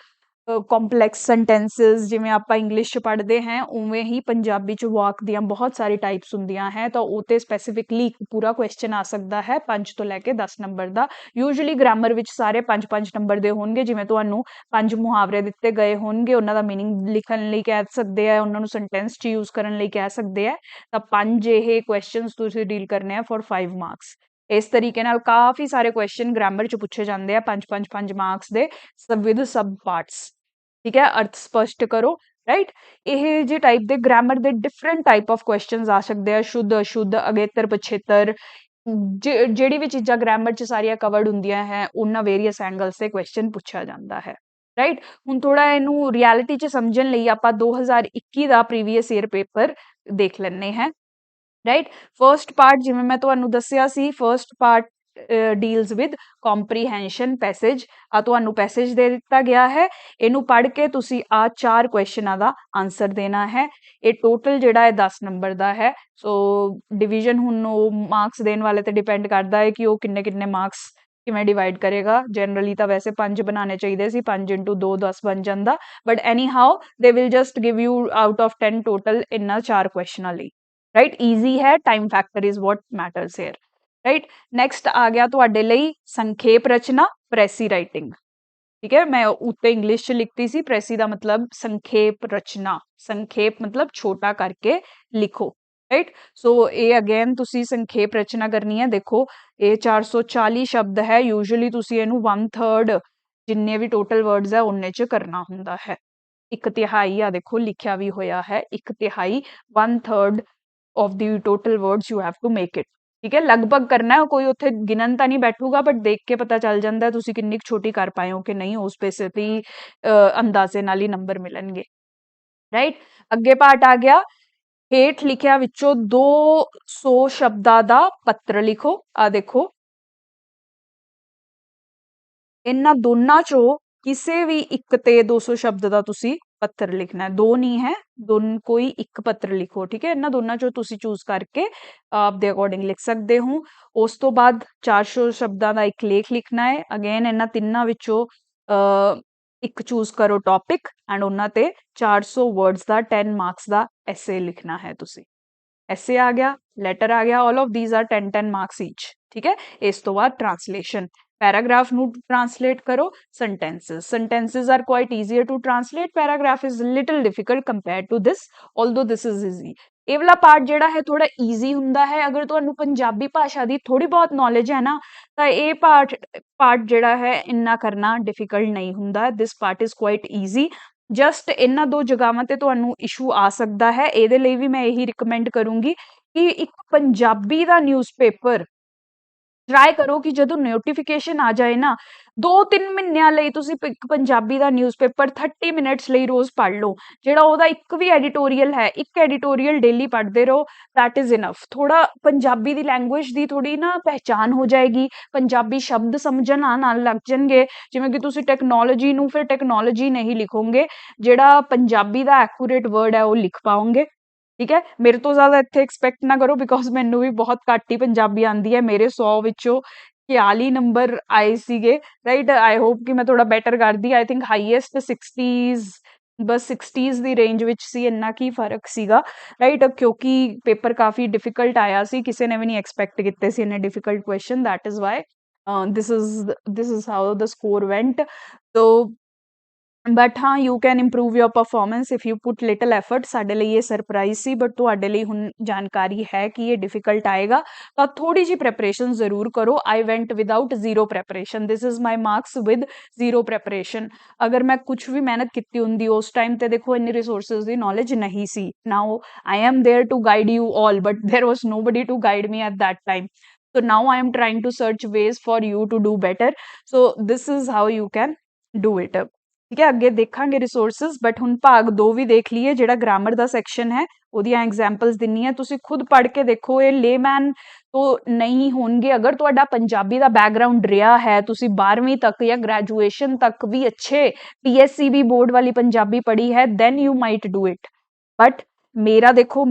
ਕੰਪਲੈਕਸ ਸੈਂਟੈਂਸਸ ਜਿਵੇਂ ਆਪਾਂ ਇੰਗਲਿਸ਼ 'ਚ ਪੜ੍ਹਦੇ ਹਾਂ ਉਵੇਂ ਹੀ ਪੰਜਾਬੀ 'ਚ ਵਾਕ ਦੀਆਂ ਬਹੁਤ ਸਾਰੀ ਟਾਈਪਸ ਹੁੰਦੀਆਂ ਹੈ, ਤਾਂ ਉਹ 'ਤੇ ਸਪੈਸੀਫਿਕਲੀ ਇੱਕ ਪੂਰਾ ਕੁਐਸਚਨ ਆ ਸਕਦਾ ਹੈ 5 ਤੋਂ ਲੈ ਕੇ 10 ਨੰਬਰ ਦਾ। ਯੂਜੂਅਲੀ ਗ੍ਰਾਮਰ ਵਿੱਚ ਸਾਰੇ 5-5 ਨੰਬਰ ਦੇ ਹੋਣਗੇ। ਜਿਵੇਂ ਤੁਹਾਨੂੰ 5 ਮੁਹਾਵਰੇ ਦਿੱਤੇ ਗਏ ਹੋਣਗੇ, ਉਹਨਾਂ ਦਾ ਮੀਨਿੰਗ ਲਿਖਣ ਲਈ ਕਹਿ ਸਕਦੇ ਆ, ਉਹਨਾਂ ਨੂੰ ਸੈਂਟੈਂਸ 'ਚ ਯੂਜ਼ ਕਰਨ ਲਈ ਕਹਿ ਸਕਦੇ ਆ, ਤਾਂ 5 ਇਹ ਕੁਐਸਚਨਸ ਤੁਸੀਂ ਡੀਲ ਕਰਨੇ ਆ ਫॉर 5 ਮਾਰਕਸ। ਇਸ ਤਰੀਕੇ ਨਾਲ ਕਾਫੀ ਸਾਰੇ ਕੁਐਸਚਨ ਗ੍ਰਾਮਰ 'ਚ ਪੁੱਛੇ ਜਾਂਦੇ ਆ 5-5 ਮਾਰਕਸ ਦੇ ਵਿਦ ਸਬ ਪਾਰਟਸ। ठीक है। अर्थ स्पष्ट करो, ਰਾਈਟ। ਇਹ ਜੇ ਟਾਈਪ ਦੇ ਗ੍ਰਾਮਰ ਦੇ ਡਿਫਰੈਂਟ ਟਾਈਪ ਆਫ ਕੁਐਸਚਨਸ ਆ ਸਕਦੇ ਆ, ਸ਼ੁੱਧ ਅਸ਼ੁੱਧ ਅਗੇਤਰ ਪਛੇਤਰ, ਜਿਹੜੀ ਵੀ ਚੀਜ਼ਾਂ ਗ੍ਰਾਮਰ ਚ ਸਾਰੀਆਂ ਕਵਰਡ ਹੁੰਦੀਆਂ ਹੈ ਉਹਨਾਂ ਵੇਰੀਅਸ ਐਂਗਲਸ ਤੇ ਕੁਐਸਚਨ ਪੁੱਛਿਆ ਜਾਂਦਾ ਹੈ। ਰਾਈਟ। ਹੁਣ ਥੋੜਾ ਇਹਨੂੰ ਰਿਐਲਿਟੀ ਚ ਸਮਝਣ ਲਈ ਆਪਾਂ 2021 ਦਾ ਪ੍ਰੀਵੀਅਸ ਈਅਰ ਪੇਪਰ ਦੇਖ ਲੈਣੇ ਹੈ। ਰਾਈਟ। ਫਰਸਟ ਪਾਰਟ ਜਿਵੇਂ ਮੈਂ ਤੁਹਾਨੂੰ ਦੱਸਿਆ ਸੀ, first part deals with comprehension passage. ਆ ਤੁਹਾਨੂੰ ਪੈਸੇਜ ਦੇ ਦਿੱਤਾ ਗਿਆ ਹੈ, ਇਹਨੂੰ ਪੜ੍ਹ ਕੇ ਤੁਸੀਂ ਆ 4 ਕੁਐਸਚਨਾਂ ਦਾ ਆਨਸਰ ਦੇਣਾ ਹੈ। ਇਹ ਟੋਟਲ ਜਿਹੜਾ ਹੈ 10 ਨੰਬਰ ਦਾ ਹੈ। ਸੋ ਡਿਵੀਜ਼ਨ ਹੁਣ ਉਹ ਮਾਰਕਸ ਦੇਣ ਵਾਲੇ ਤੇ ਡਿਪੈਂਡ ਕਰਦਾ ਹੈ ਕਿ ਉਹ ਕਿੰਨੇ ਕਿੰਨੇ ਮਾਰਕਸ ਕਿਵੇਂ ਡਿਵਾਈਡ ਕਰੇਗਾ। ਜਨਰਲੀ ਤਾਂ ਵੈਸੇ 5 ਬਣਾਉਣੇ ਚਾਹੀਦੇ ਸੀ, 5 into 2 10 ਬਣ ਜਾਂਦਾ, but anyhow they will just give you out of 10 total ਇਹਨਾਂ 4 ਕੁਐਸਚਨਾਂ ਲਈ। ਰਾਈਟ। ਈਜ਼ੀ ਹੈ, time factor is what matters here. Right. Next ਆ ਗਿਆ ਤੁਹਾਡੇ ਲਈ ਸੰਖੇਪ ਰਚਨਾ, ਪ੍ਰੈਸੀ ਰਾਈਟਿੰਗ। ਠੀਕ ਹੈ, ਮੈਂ ਉੱਤੇ ਇੰਗਲਿਸ਼ ਚ ਲਿਖਤੀ ਸੀ, ਪ੍ਰੈਸੀ ਦਾ ਮਤਲਬ ਸੰਖੇਪ ਰਚਨਾ, ਸੰਖੇਪ ਮਤਲਬ ਛੋਟਾ ਕਰਕੇ ਲਿਖੋ। ਰਾਈਟ। ਸੋ ਇਹ ਅਗੇਨ ਤੁਸੀਂ ਸੰਖੇਪ ਰਚਨਾ ਕਰਨੀ ਹੈ। ਦੇਖੋ ਇਹ 440 ਸ਼ਬਦ ਹੈ, ਯੂਜੂਅਲੀ ਤੁਸੀਂ ਇਹਨੂੰ 1/3 ਜਿੰਨੇ ਵੀ ਟੋਟਲ ਵਰਡਸ ਹੈ ਉਹਨੇ ਚ ਕਰਨਾ ਹੁੰਦਾ ਹੈ। 1/3 ਆ ਦੇਖੋ ਲਿਖਿਆ ਵੀ ਹੋਇਆ ਹੈ, 1/3 1/3 of the total words you have to make it। ਠੀਕ ਹੈ, ਲਗਭਗ ਕਰਨਾ ਹੈ, ਕੋਈ ਉੱਥੇ ਗਿਣਨ ਤਾਂ ਨਹੀਂ ਬੈਠੂਗਾ, ਬਟ ਦੇਖ ਕੇ ਪਤਾ ਚੱਲ ਜਾਂਦਾ ਤੁਸੀਂ ਕਿੰਨੀ ਛੋਟੀ ਕਰ ਪਾਏ ਹੋ ਕਿ ਨਹੀਂ, ਉਸ ਬੇਸਿਸ ਤੇ ਅੰਦਾਜ਼ੇ ਨਾਲ ਹੀ ਨੰਬਰ ਮਿਲਣਗੇ। ਰਾਈਟ। ਅੱਗੇ ਪਾਰਟ ਆ ਗਿਆ, ਹੇਠ ਲਿਖਿਆ ਵਿੱਚੋਂ 200 ਸ਼ਬਦਾਂ ਦਾ ਪੱਤਰ ਲਿਖੋ। ਆ ਦੇਖੋ ਇਹਨਾਂ ਦੋਨਾਂ ਚੋਂ ਕਿਸੇ ਵੀ ਇੱਕ ਤੇ 200 ਸ਼ਬਦ ਦਾ ਤੁਸੀਂ ਪੱਤਰ ਲਿਖਣਾ ਹੈ, ਦੋ ਨਹੀਂ ਹੈ, ਕੋਈ ਇੱਕ ਪੱਤਰ ਲਿਖੋ। ਠੀਕ ਹੈ, ਇਹਨਾਂ ਦੋਨਾਂ ਚੋਂ ਤੁਸੀਂ ਚੂਜ਼ ਕਰਕੇ ਆਪਦੇ ਅਕੋਰਡਿੰਗ ਲਿਖ ਸਕਦੇ ਹੋ। ਉਸ ਤੋਂ ਬਾਅਦ 400 ਸ਼ਬਦਾਂ ਦਾ ਇੱਕ ਲੇਖ ਲਿਖਣਾ ਹੈ। ਅਗੇਨ ਇਹਨਾਂ ਤਿੰਨਾਂ ਵਿੱਚੋਂ ਇੱਕ ਚੂਜ਼ ਕਰੋ ਟੌਪਿਕ ਐਂਡ ਉਹਨਾਂ ਤੇ 400 ਵਰਡਸ ਦਾ 10 ਮਾਰਕਸ ਦਾ ਐਸੇ ਲਿਖਣਾ ਹੈ ਤੁਸੀਂ। ਐਸੇ ਆ ਗਿਆ, ਲੈਟਰ ਆ ਗਿਆ, all of these are 10 marks each. ਠੀਕ ਹੈ। ਇਸ ਤੋਂ ਬਾਅਦ ਟ੍ਰਾਂਸਲੇਸ਼ਨ, ਪੈਰਾਗ੍ਰਾਫ ਨੂੰ ਟ੍ਰਾਂਸਲੇਟ ਕਰੋ। sentences are quite easier to translate, paragraph is little difficult compared to this, although this is easy। ਇਹ ਵਾਲਾ ਪਾਰਟ ਜਿਹੜਾ ਹੈ ਥੋੜਾ ਈਜ਼ੀ ਹੁੰਦਾ ਹੈ, ਅਗਰ ਤੁਹਾਨੂੰ ਪੰਜਾਬੀ ਭਾਸ਼ਾ ਦੀ ਥੋੜੀ ਬਹੁਤ ਨੌਲੇਜ ਹੈ ਨਾ ਤਾਂ ਇਹ ਪਾਰਟ ਜਿਹੜਾ ਹੈ ਇੰਨਾ ਕਰਨਾ ਡਿਫਿਕਲਟ ਨਹੀਂ ਹੁੰਦਾ। This part is quite easy. Just ਇਹਨਾਂ ਦੋ ਜਗ੍ਹਾਵਾਂ ਤੇ ਤੁਹਾਨੂੰ ਇਸ਼ੂ ਆ ਸਕਦਾ ਹੈ, ਇਹਦੇ ਲਈ ਵੀ ਮੈਂ ਇਹੀ ਰਿਕਮੈਂਡ ਕਰੂੰਗੀ ਕਿ ਇੱਕ ਪੰਜਾਬੀ ਦਾ ਨਿਊਜ਼ਪੇਪਰ ਟਰਾਈ ਕਰੋ ਕਿ ਜਦੋਂ ਨੋਟੀਫਿਕੇਸ਼ਨ ਆ ਜਾਏ ਨਾ 2-3 ਮਹੀਨਿਆਂ ਲਈ ਤੁਸੀਂ ਇੱਕ ਪੰਜਾਬੀ ਦਾ ਨਿਊਜ਼ਪੇਪਰ 30 ਮਿੰਟਸ ਲਈ ਰੋਜ਼ ਪੜ੍ਹ ਲਓ। ਜਿਹੜਾ ਉਹਦਾ ਇੱਕ ਵੀ ਐਡੀਟੋਰੀਅਲ ਹੈ, ਇੱਕ ਐਡੀਟੋਰੀਅਲ ਡੇਲੀ ਪੜ੍ਹਦੇ ਰਹੋ, ਦੈਟ ਇਜ਼ ਇਨਫ। ਥੋੜਾ ਪੰਜਾਬੀ ਦੀ ਲੈਂਗੁਏਜ ਦੀ ਥੋੜੀ ਨਾ ਪਹਿਚਾਨ ਹੋ ਜਾਏਗੀ, ਪੰਜਾਬੀ ਸ਼ਬਦ ਸਮਝਣ ਆਉਣ ਲੱਗ ਜਾਣਗੇ। ਜਿਵੇਂ ਕਿ ਤੁਸੀਂ ਟੈਕਨੋਲੋਜੀ ਨੂੰ ਫਿਰ ਟੈਕਨੋਲੋਜੀ ਨਹੀਂ ਲਿਖੋਗੇ, ਜਿਹੜਾ ਪੰਜਾਬੀ ਦਾ ਐਕੂਰੇਟ ਵਰਡ ਹੈ ਉਹ ਲਿਖ ਪਾਓਗੇ। ਠੀਕ ਹੈ, ਮੇਰੇ ਤੋਂ ਜ਼ਿਆਦਾ ਇੱਥੇ ਐਕਸਪੈਕਟ ਨਾ ਕਰੋ, ਬਿਕੋਜ਼ ਮੈਨੂੰ ਵੀ ਬਹੁਤ ਘੱਟ ਹੀ ਪੰਜਾਬੀ ਆਉਂਦੀ ਹੈ। ਮੇਰੇ 100 ਵਿੱਚੋਂ 41 ਨੰਬਰ ਆਏ ਸੀਗੇ। ਰਾਈਟ। ਆਈ ਹੋਪ ਕਿ ਮੈਂ ਥੋੜਾ ਬੈਟਰ ਕਰਦੀ। I think highest 60s, bus 60s the range ਵਿੱਚ ਸੀ, ਇੰਨਾ ਕੀ ਫਰਕ ਸੀਗਾ। ਰਾਈਟ। ਕਿਉਂਕਿ ਪੇਪਰ ਕਾਫੀ ਡਿਫਿਕਲਟ ਆਇਆ ਸੀ, ਕਿਸੇ ਨੇ ਵੀ ਨਹੀਂ ਐਕਸਪੈਕਟ ਕੀਤੇ ਸੀ ਇੰਨੇ difficult question. That is why this is how the score went। so but ਹਾਂ you can improve your performance if you put little effort. ਸਾਡੇ ਲਈ ਇਹ ਸਰਪ੍ਰਾਈਜ਼ ਸੀ, ਬਟ ਤੁਹਾਡੇ ਲਈ ਹੁਣ ਜਾਣਕਾਰੀ ਹੈ ਕਿ ਇਹ ਡਿਫਿਕਲਟ ਆਏਗਾ, ਤਾਂ ਥੋੜੀ ਜਿਹੀ ਪ੍ਰੈਪਰੇਸ਼ਨ ਜ਼ਰੂਰ ਕਰੋ। I went without zero preparation, this is my marks with zero preparation. ਅਗਰ ਮੈਂ ਕੁਛ ਵੀ ਮਿਹਨਤ ਕੀਤੀ ਹੁੰਦੀ ਉਸ ਟਾਈਮ ਤੇ ਦੇਖੋ ਇੰਨੀ ਰਿਸੋਰਸਿਸ ਦੀ ਨੌਲੇਜ ਨਹੀਂ ਸੀ। Now I am there to guide you all, but there was nobody to guide me at that time। So now I am trying to search ways for you to do better। So this is how you can do it। ਠੀਕ ਹੈ, ਅੱਗੇ ਦੇਖਾਂਗੇ resources, but ਹੁਣ ਭਾਗ 2 ਵੀ ਦੇਖ ਲਈਏ। ਜਿਹੜਾ grammar ਦਾ section ਹੈ ਉਹਦੀਆਂ ਐਗਜ਼ਾਮਪਲਸ ਦਿੰਨੀ ਹੈ, ਤੁਸੀਂ ਖੁਦ ਪੜ੍ਹ ਕੇ ਦੇਖੋ। ਇਹ ਲੇਮੈਨ ਤੋਂ ਨਹੀਂ ਹੋਣਗੇ। ਅਗਰ ਤੁਹਾਡਾ ਪੰਜਾਬੀ ਦਾ ਬੈਕਗਰਾਉਂਡ ਰਿਹਾ ਹੈ, ਤੁਸੀਂ 12ਵੀਂ ਤੱਕ ਜਾਂ ਗ੍ਰੈਜੂਏਸ਼ਨ ਤੱਕ ਵੀ ਅੱਛੇ PSCB ਬੋਰਡ ਵਾਲੀ ਪੰਜਾਬੀ ਪੜ੍ਹੀ ਹੈ, then you might do it. But ਮੇਰਾ ਦੇਖੋ,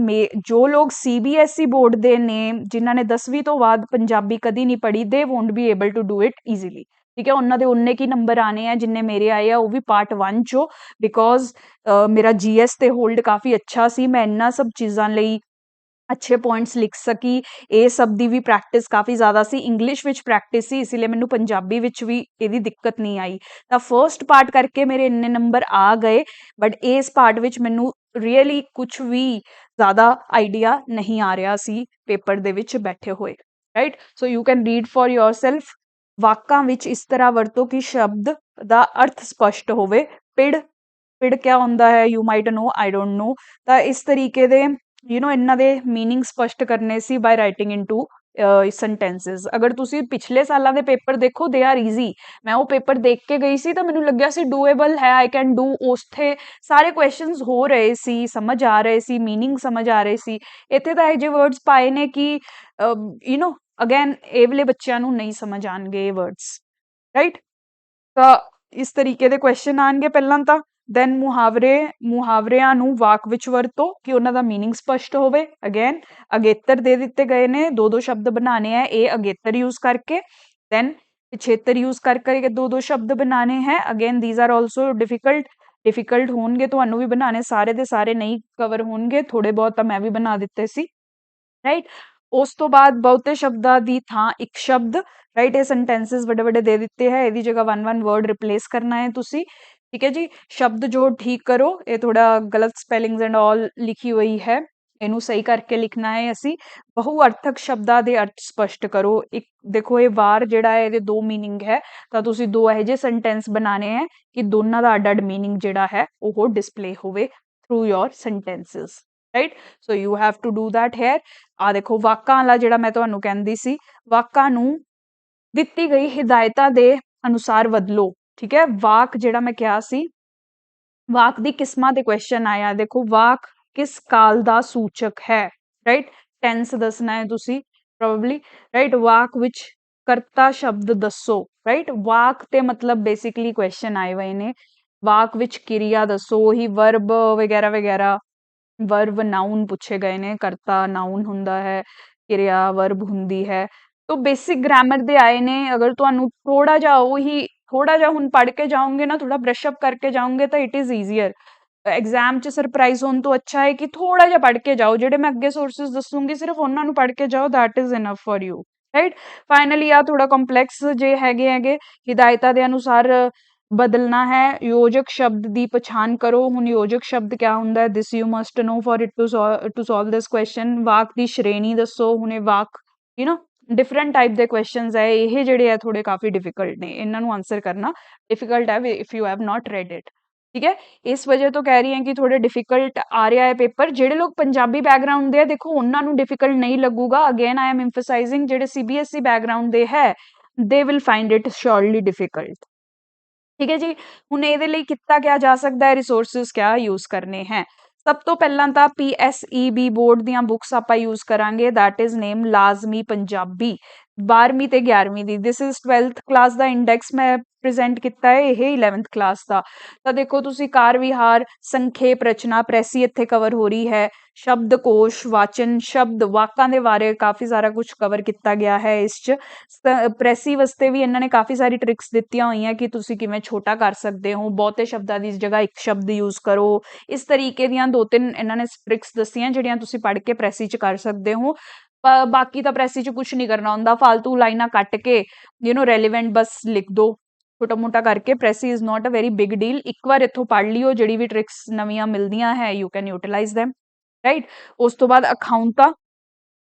ਜੋ ਲੋਕ CBSE ਬੋਰਡ ਦੇ ਨੇ, ਜਿਨ੍ਹਾਂ ਨੇ 10ਵੀਂ ਤੋਂ ਬਾਅਦ ਪੰਜਾਬੀ ਕਦੀ ਨਹੀਂ ਪੜ੍ਹੀ, they won't be able to do it easily. ਠੀਕ ਹੈ, ਉਹਨਾਂ ਦੇ ਉਨੇ ਕੀ ਨੰਬਰ ਆਣੇ ਆ ਜਿੰਨੇ ਮੇਰੇ ਆਏ ਆ, ਉਹ ਵੀ ਪਾਰਟ 1 ਚੋਂ, ਬਿਕੋਜ਼ ਮੇਰਾ GS ਤੇ ਹੋਲਡ ਕਾਫੀ ਅੱਛਾ ਸੀ। ਮੈਂ ਇਹਨਾਂ ਸਭ ਚੀਜ਼ਾਂ ਲਈ ਅੱਛੇ ਪੁਆਇੰਟਸ ਲਿਖ ਸਕੀ। ਇਹ ਸਭ ਦੀ ਵੀ ਪ੍ਰੈਕਟਿਸ ਕਾਫੀ ਜ਼ਿਆਦਾ ਸੀ, ਇੰਗਲਿਸ਼ ਵਿੱਚ ਪ੍ਰੈਕਟਿਸ ਸੀ, ਇਸ ਲਈ ਮੈਨੂੰ ਪੰਜਾਬੀ ਵਿੱਚ ਵੀ ਇਹਦੀ ਦਿੱਕਤ ਨਹੀਂ ਆਈ। ਤਾਂ ਫਰਸਟ ਪਾਰਟ ਕਰਕੇ ਮੇਰੇ ਇੰਨੇ ਨੰਬਰ ਆ ਗਏ, ਬਟ ਇਸ ਪਾਰਟ ਵਿੱਚ ਮੈਨੂੰ ਰੀਅਲੀ ਕੁਛ ਵੀ ਜ਼ਿਆਦਾ ਆਈਡੀਆ ਨਹੀਂ ਆ ਰਿਹਾ ਸੀ ਪੇਪਰ ਦੇ ਵਿੱਚ ਬੈਠੇ ਹੋਏ। Right. So you can read for yourself. ਵਾਕਾਂ ਵਿੱਚ ਇਸ ਤਰ੍ਹਾਂ ਵਰਤੋ ਕਿ ਸ਼ਬਦ ਦਾ ਅਰਥ ਸਪਸ਼ਟ ਹੋਵੇ। ਪਿੜ, ਪਿੜ ਕਿਆ ਹੁੰਦਾ ਹੈ, you might know, I don't know. ਤਾਂ ਇਸ ਤਰੀਕੇ ਦੇ ਇਹਨਾਂ ਦੇ ਮੀਨਿੰਗ ਸਪਸ਼ਟ ਕਰਨੇ ਸੀ ਬਾਈ ਰਾਈਟਿੰਗ ਇਨਟੂ ਸੈਂਟੈਂਸਸ। ਅਗਰ ਤੁਸੀਂ ਪਿਛਲੇ ਸਾਲਾਂ ਦੇ ਪੇਪਰ ਦੇਖੋ, ਦੇ ਆਰ ਈਜ਼ੀ। ਮੈਂ ਉਹ ਪੇਪਰ ਦੇਖ ਕੇ ਗਈ ਸੀ ਤਾਂ ਮੈਨੂੰ ਲੱਗਿਆ ਸੀ ਡੂਏਬਲ ਹੈ, ਆਈ ਕੈਨ ਡੂ। ਉੱਥੇ ਸਾਰੇ ਕੁਐਸਚਨਸ ਹੋ ਰਹੇ ਸੀ, ਸਮਝ ਆ ਰਹੇ ਸੀ, ਮੀਨਿੰਗ ਸਮਝ ਆ ਰਹੇ ਸੀ। ਇੱਥੇ ਤਾਂ ਇਹੋ ਜਿਹੇ ਵਰਡਸ ਪਾਏ ਨੇ ਕਿ ਅਗੇਨ ਇਹ ਵਾਲੇ ਬੱਚਿਆਂ ਨੂੰ ਨਹੀਂ ਸਮਝ ਆਣਗੇ ਇਹ ਵਰਡਸ, ਰਾਈਟ। ਤਾਂ ਇਸ ਤਰੀਕੇ ਦੇ ਕੁਐਸਚਨ ਆਣਗੇ ਪਹਿਲਾਂ ਤਾਂ। ਦੈਨ ਮੁਹਾਵਰਿਆਂ ਨੂੰ ਵਾਕ ਵਿੱਚ ਵਰਤੋ ਕਿ ਉਹਨਾਂ ਦਾ ਮੀਨਿੰਗ ਸਪਸ਼ਟ ਹੋਵੇ। ਅਗੇਨ ਅਗੇਤਰ ਦੇ ਦਿੱਤੇ ਗਏ ਨੇ, ਦੋ ਦੋ ਸ਼ਬਦ ਬਣਾਣੇ ਹੈ ਇਹ ਅਗੇਤਰ ਯੂਜ਼ ਕਰਕੇ। ਦੈਨ ਪਿਛੇਤਰ ਯੂਜ਼ ਕਰਕੇ ਦੋ ਦੋ ਸ਼ਬਦ ਬਣਾਣੇ ਹੈ। Again these are also difficult ਹੋਣਗੇ ਤੁਹਾਨੂੰ ਵੀ ਬਣਾਣੇ, ਸਾਰੇ ਦੇ ਸਾਰੇ ਨਹੀਂ ਕਵਰ ਹੋਣਗੇ, ਥੋੜੇ ਬਹੁਤ ਤਾਂ ਮੈਂ ਵੀ ਬਣਾ ਦਿੱਤੇ ਸੀ, ਰਾਈਟ। ਉਸ ਤੋਂ ਬਾਅਦ ਬਹੁਤੇ ਸ਼ਬਦਾਂ ਦੀ ਥਾਂ ਇੱਕ ਸ਼ਬਦ, ਰਾਈਟ। ਇਹ ਸੈਂਟੈਂਸਸ ਵੱਡੇ ਵੱਡੇ ਦੇ ਦਿੱਤੇ ਹੈ, ਇਹਦੀ ਜਗ੍ਹਾ 1 ਵਰਡ ਰਿਪਲੇਸ ਕਰਨਾ ਹੈ ਤੁਸੀਂ, ਠੀਕ ਹੈ ਜੀ। ਸ਼ਬਦ ਜੋੜ ਠੀਕ ਕਰੋ, ਇਹ ਥੋੜਾ ਗਲਤ ਸਪੈਲਿੰਗਸ ਐਂਡ ਆਲ ਲਿਖੀ ਹੋਈ ਹੈ, ਇਹਨੂੰ ਸਹੀ ਕਰਕੇ ਲਿਖਣਾ ਹੈ ਅਸੀਂ। ਬਹੁਅਰਥਕ ਸ਼ਬਦਾਂ ਦੇ ਅਰਥ ਸਪਸ਼ਟ ਕਰੋ। ਇੱਕ ਦੇਖੋ ਇਹ ਵਾਰ ਜਿਹੜਾ ਹੈ ਇਹਦੇ ਦੋ ਮੀਨਿੰਗ ਹੈ, ਤਾਂ ਤੁਸੀਂ ਦੋ ਇਹੋ ਜਿਹੇ ਸੈਂਟੈਂਸ ਬਣਾਣੇ ਹੈ ਕਿ ਦੋਨਾਂ ਦਾ ਅੱਡ ਅੱਡ ਮੀਨਿੰਗ ਜਿਹੜਾ ਹੈ ਉਹ ਡਿਸਪਲੇ ਹੋਵੇ through your sentences, right. So you have to do that here. ਆ ਦੇਖੋ ਵਾਕਾਂ ਵਾਲਾ ਜਿਹੜਾ ਮੈਂ ਤੁਹਾਨੂੰ ਕਹਿੰਦੀ ਸੀ, ਵਾਕਾਂ ਨੂੰ ਦਿੱਤੀ ਗਈ ਹਿਦਾਇਤਾਂ ਦੇ ਅਨੁਸਾਰ ਬਦਲੋ, ਠੀਕ ਹੈ। ਵਾਕ ਜਿਹੜਾ ਮੈਂ ਕਿਹਾ ਸੀ, ਵਾਕ ਦੀ ਕਿਸਮਾਂ ਦੇ ਕੁਐਸਚਨ ਆਇਆ। ਦੇਖੋ ਵਾਕ ਕਿਸ ਕਾਲ ਦਾ ਸੂਚਕ ਹੈ, ਰਾਈਟ। ਟੈਂਸ ਦੱਸਣਾ ਹੈ ਤੁਸੀਂ ਪ੍ਰੋਬਬਲੀ, ਰਾਈਟ। ਵਾਕ ਵਿੱਚ ਕਰਤਾ ਸ਼ਬਦ ਦੱਸੋ, ਰਾਈਟ। ਵਾਕ ਤੇ ਮਤਲਬ ਬੇਸਿਕਲੀ ਕੁਐਸਚਨ ਆਏ ਹੋਏ ਨੇ। ਵਾਕ ਵਿੱਚ ਕਿਰਿਆ ਦੱਸੋ, ਉਹੀ ਵਰਬ ਵਗੈਰਾ ਵਗੈਰਾ, ਵਰਬ ਨਾउन ਪੁੱਛੇ ਗਏ ਨੇ। ਕਰਤਾ ਨਾउन ਹੁੰਦਾ ਹੈ, ਕਿਰਿਆ ਵਰਬ ਹੁੰਦੀ ਹੈ। ਤੋ ਬੇਸਿਕ ਗ੍ਰਾਮਰ ਦੇ ਆਏ ਨੇ। ਅਗਰ ਤੁਹਾਨੂੰ ਥੋੜਾ ਜਿਹਾ ਉਹੀ ਥੋੜਾ ਜਿਹਾ ਹੁਣ ਪੜ੍ਹ ਕੇ ਜਾਓਗੇ ਨਾ, ਥੋੜਾ ਬ੍ਰਸ਼ ਅਪ ਕਰਕੇ ਜਾਓਗੇ ਤਾਂ ਇਟ ਇਜ਼ ਈਜ਼ੀਅਰ। ਐਗਜ਼ਾਮ 'ਚ ਸਰਪ੍ਰਾਈਜ਼ ਹੋਣ ਤੋਂ ਅੱਛਾ ਹੈ ਕਿ ਥੋੜਾ ਜਿਹਾ ਪੜ੍ਹ ਕੇ ਜਾਓ। ਜਿਹੜੇ ਮੈਂ ਅੱਗੇ ਸੋਰਸਿਸ ਦੱਸੂਗੀ ਸਿਰਫ ਉਹਨਾਂ ਨੂੰ ਪੜ੍ਹ ਕੇ ਜਾਓ, that is enough for you, right. Finally ਆ ਥੋੜਾ ਕੰਪਲੈਕਸ ਜੇ ਹੈਗੇ ਹਿਦਾਇਤਾਂ ਦੇ ਅਨੁਸਾਰ ਬਦਲਣਾ ਹੈ। ਯੋਜਕ ਸ਼ਬਦ ਦੀ ਪਛਾਣ ਕਰੋ। ਹੁਣ ਯੋਜਕ ਸ਼ਬਦ ਕਿਆ ਹੁੰਦਾ ਹੈ, this you must know for it to solve this question. ਵਾਕ ਦੀ ਸ਼੍ਰੇਣੀ ਦੱਸੋ। ਹੁਣ ਇਹ ਵਾਕ ਡਿਫਰੈਂਟ ਟਾਈਪ ਦੇ ਕੁਐਸਚਨਸ ਹੈ, ਇਹ ਜਿਹੜੇ ਆ ਥੋੜੇ ਕਾਫੀ ਡਿਫਿਕਲਟ ਨੇ, ਇਹਨਾਂ ਨੂੰ ਆਨਸਰ ਕਰਨਾ ਡਿਫਿਕਲਟ ਹੈ if you have not red it, ਠੀਕ ਹੈ। ਇਸ ਵਜ੍ਹਾ ਤੋਂ ਕਹਿ ਰਹੀ ਹਾਂ ਕਿ ਥੋੜੇ ਡਿਫਿਕਲਟ ਆ ਰਿਹਾ ਹੈ ਪੇਪਰ। ਜਿਹੜੇ ਲੋਕ ਪੰਜਾਬੀ ਬੈਕਗ੍ਰਾਉਂਡ ਦੇ ਆ, ਦੇਖੋ ਉਹਨਾਂ ਨੂੰ ਡਿਫਿਕਲਟ ਨਹੀਂ ਲੱਗੂਗਾ। ਅਗੇਨ ਆਈ ਐਮ ਐਮਫਸਾਈਜ਼ਿੰਗ, ਜਿਹੜੇ ਸੀਬੀਐਸਈ ਬੈਕਗ੍ਰਾਉਂਡ ਦੇ ਹੈ they will find it surely difficult, ਠੀਕ ਹੈ ਜੀ। ਹੁਣ ਇਹਦੇ ਲਈ ਕੀਤਾ ਕਿਆ ਜਾ ਸਕਦਾ ਹੈ, ਰਿਸੋਰਸਿਸ ਕਿਆ ਯੂਜ਼ ਕਰਨੇ ਹੈ। ਸਭ ਤੋਂ ਪਹਿਲਾਂ ਤਾਂ PSEB ਬੋਰਡ ਦੀਆਂ ਬੁੱਕਸ ਆਪਾਂ ਯੂਜ਼ ਕਰਾਂਗੇ, ਦੈਟ ਇਜ਼ ਨੇਮ ਲਾਜ਼ਮੀ ਪੰਜਾਬੀ 12ਵੀਂ ਤੇ 11ਵੀਂ ਦੀ। This is 12th class the index ਮੈਂ ਪ੍ਰੈਜ਼ੈਂਟ ਕੀਤਾ ਹੈ, ਇਹ 11th ਕਲਾਸ ਦਾ। ਤਾਂ ਦੇਖੋ ਤੁਸੀਂ ਕਾਰ ਵਿਹਾਰ, ਸੰਖੇਪ ਰਚਨਾ, ਪ੍ਰੈਸੀ ਇੱਥੇ ਕਵਰ ਹੋ ਰਹੀ ਹੈ। ਸ਼ਬਦਕੋਸ਼, ਵਾਚਨ, ਸ਼ਬਦ, ਵਾਕਾਂ ਦੇ ਬਾਰੇ ਕਾਫੀ ਸਾਰਾ ਕੁਝ ਕਵਰ ਕੀਤਾ ਗਿਆ ਹੈ ਇਸ 'ਚ। ਪ੍ਰੈਸੀ ਵਾਸਤੇ ਵੀ ਇਹਨਾਂ ਨੇ ਕਾਫੀ ਸਾਰੀ ਟ੍ਰਿਕਸ ਦਿੱਤੀਆਂ ਹੋਈਆਂ ਕਿ ਤੁਸੀਂ ਕਿਵੇਂ ਛੋਟਾ ਕਰ ਸਕਦੇ ਹੋ, ਬਹੁਤੇ ਸ਼ਬਦਾਂ ਦੀ ਜਗ੍ਹਾ ਇੱਕ ਸ਼ਬਦ ਯੂਜ਼ ਕਰੋ। ਇਸ ਤਰੀਕੇ ਦੀਆਂ ਦੋ ਤਿੰਨ ਇਹਨਾਂ ਨੇ ਟ੍ਰਿਕਸ ਦੱਸੀਆਂ ਜਿਹੜੀਆਂ ਤੁਸੀਂ ਪੜ੍ਹ ਕੇ ਪ੍ਰੈਸੀ 'ਚ ਕਰ ਸਕਦੇ ਹੋ। ਬਾਕੀ ਤਾਂ ਪ੍ਰੈਸੀ 'ਚ ਕੁਝ ਨਹੀਂ ਕਰਨਾ ਹੁੰਦਾ, ਫालतू ਲਾਈਨਾਂ ਕੱਟ ਕੇ ਰੈਲੀਵੈਂਟ ਬਸ ਲਿਖ ਦੋ ਛੋਟਾ ਮੋਟਾ ਕਰਕੇ। Precis is not a very big deal. ਇੱਕ ਵਾਰ ਇੱਥੋਂ ਪੜ੍ਹ ਲਿਓ, ਜਿਹੜੀ ਵੀ ਟ੍ਰਿਕਸ ਨਵੀਆਂ ਮਿਲਦੀਆਂ ਹੈ you can utilise them, right. ਉਸ ਤੋਂ ਬਾਅਦ ਅਖਾਉਂਤਾਂ,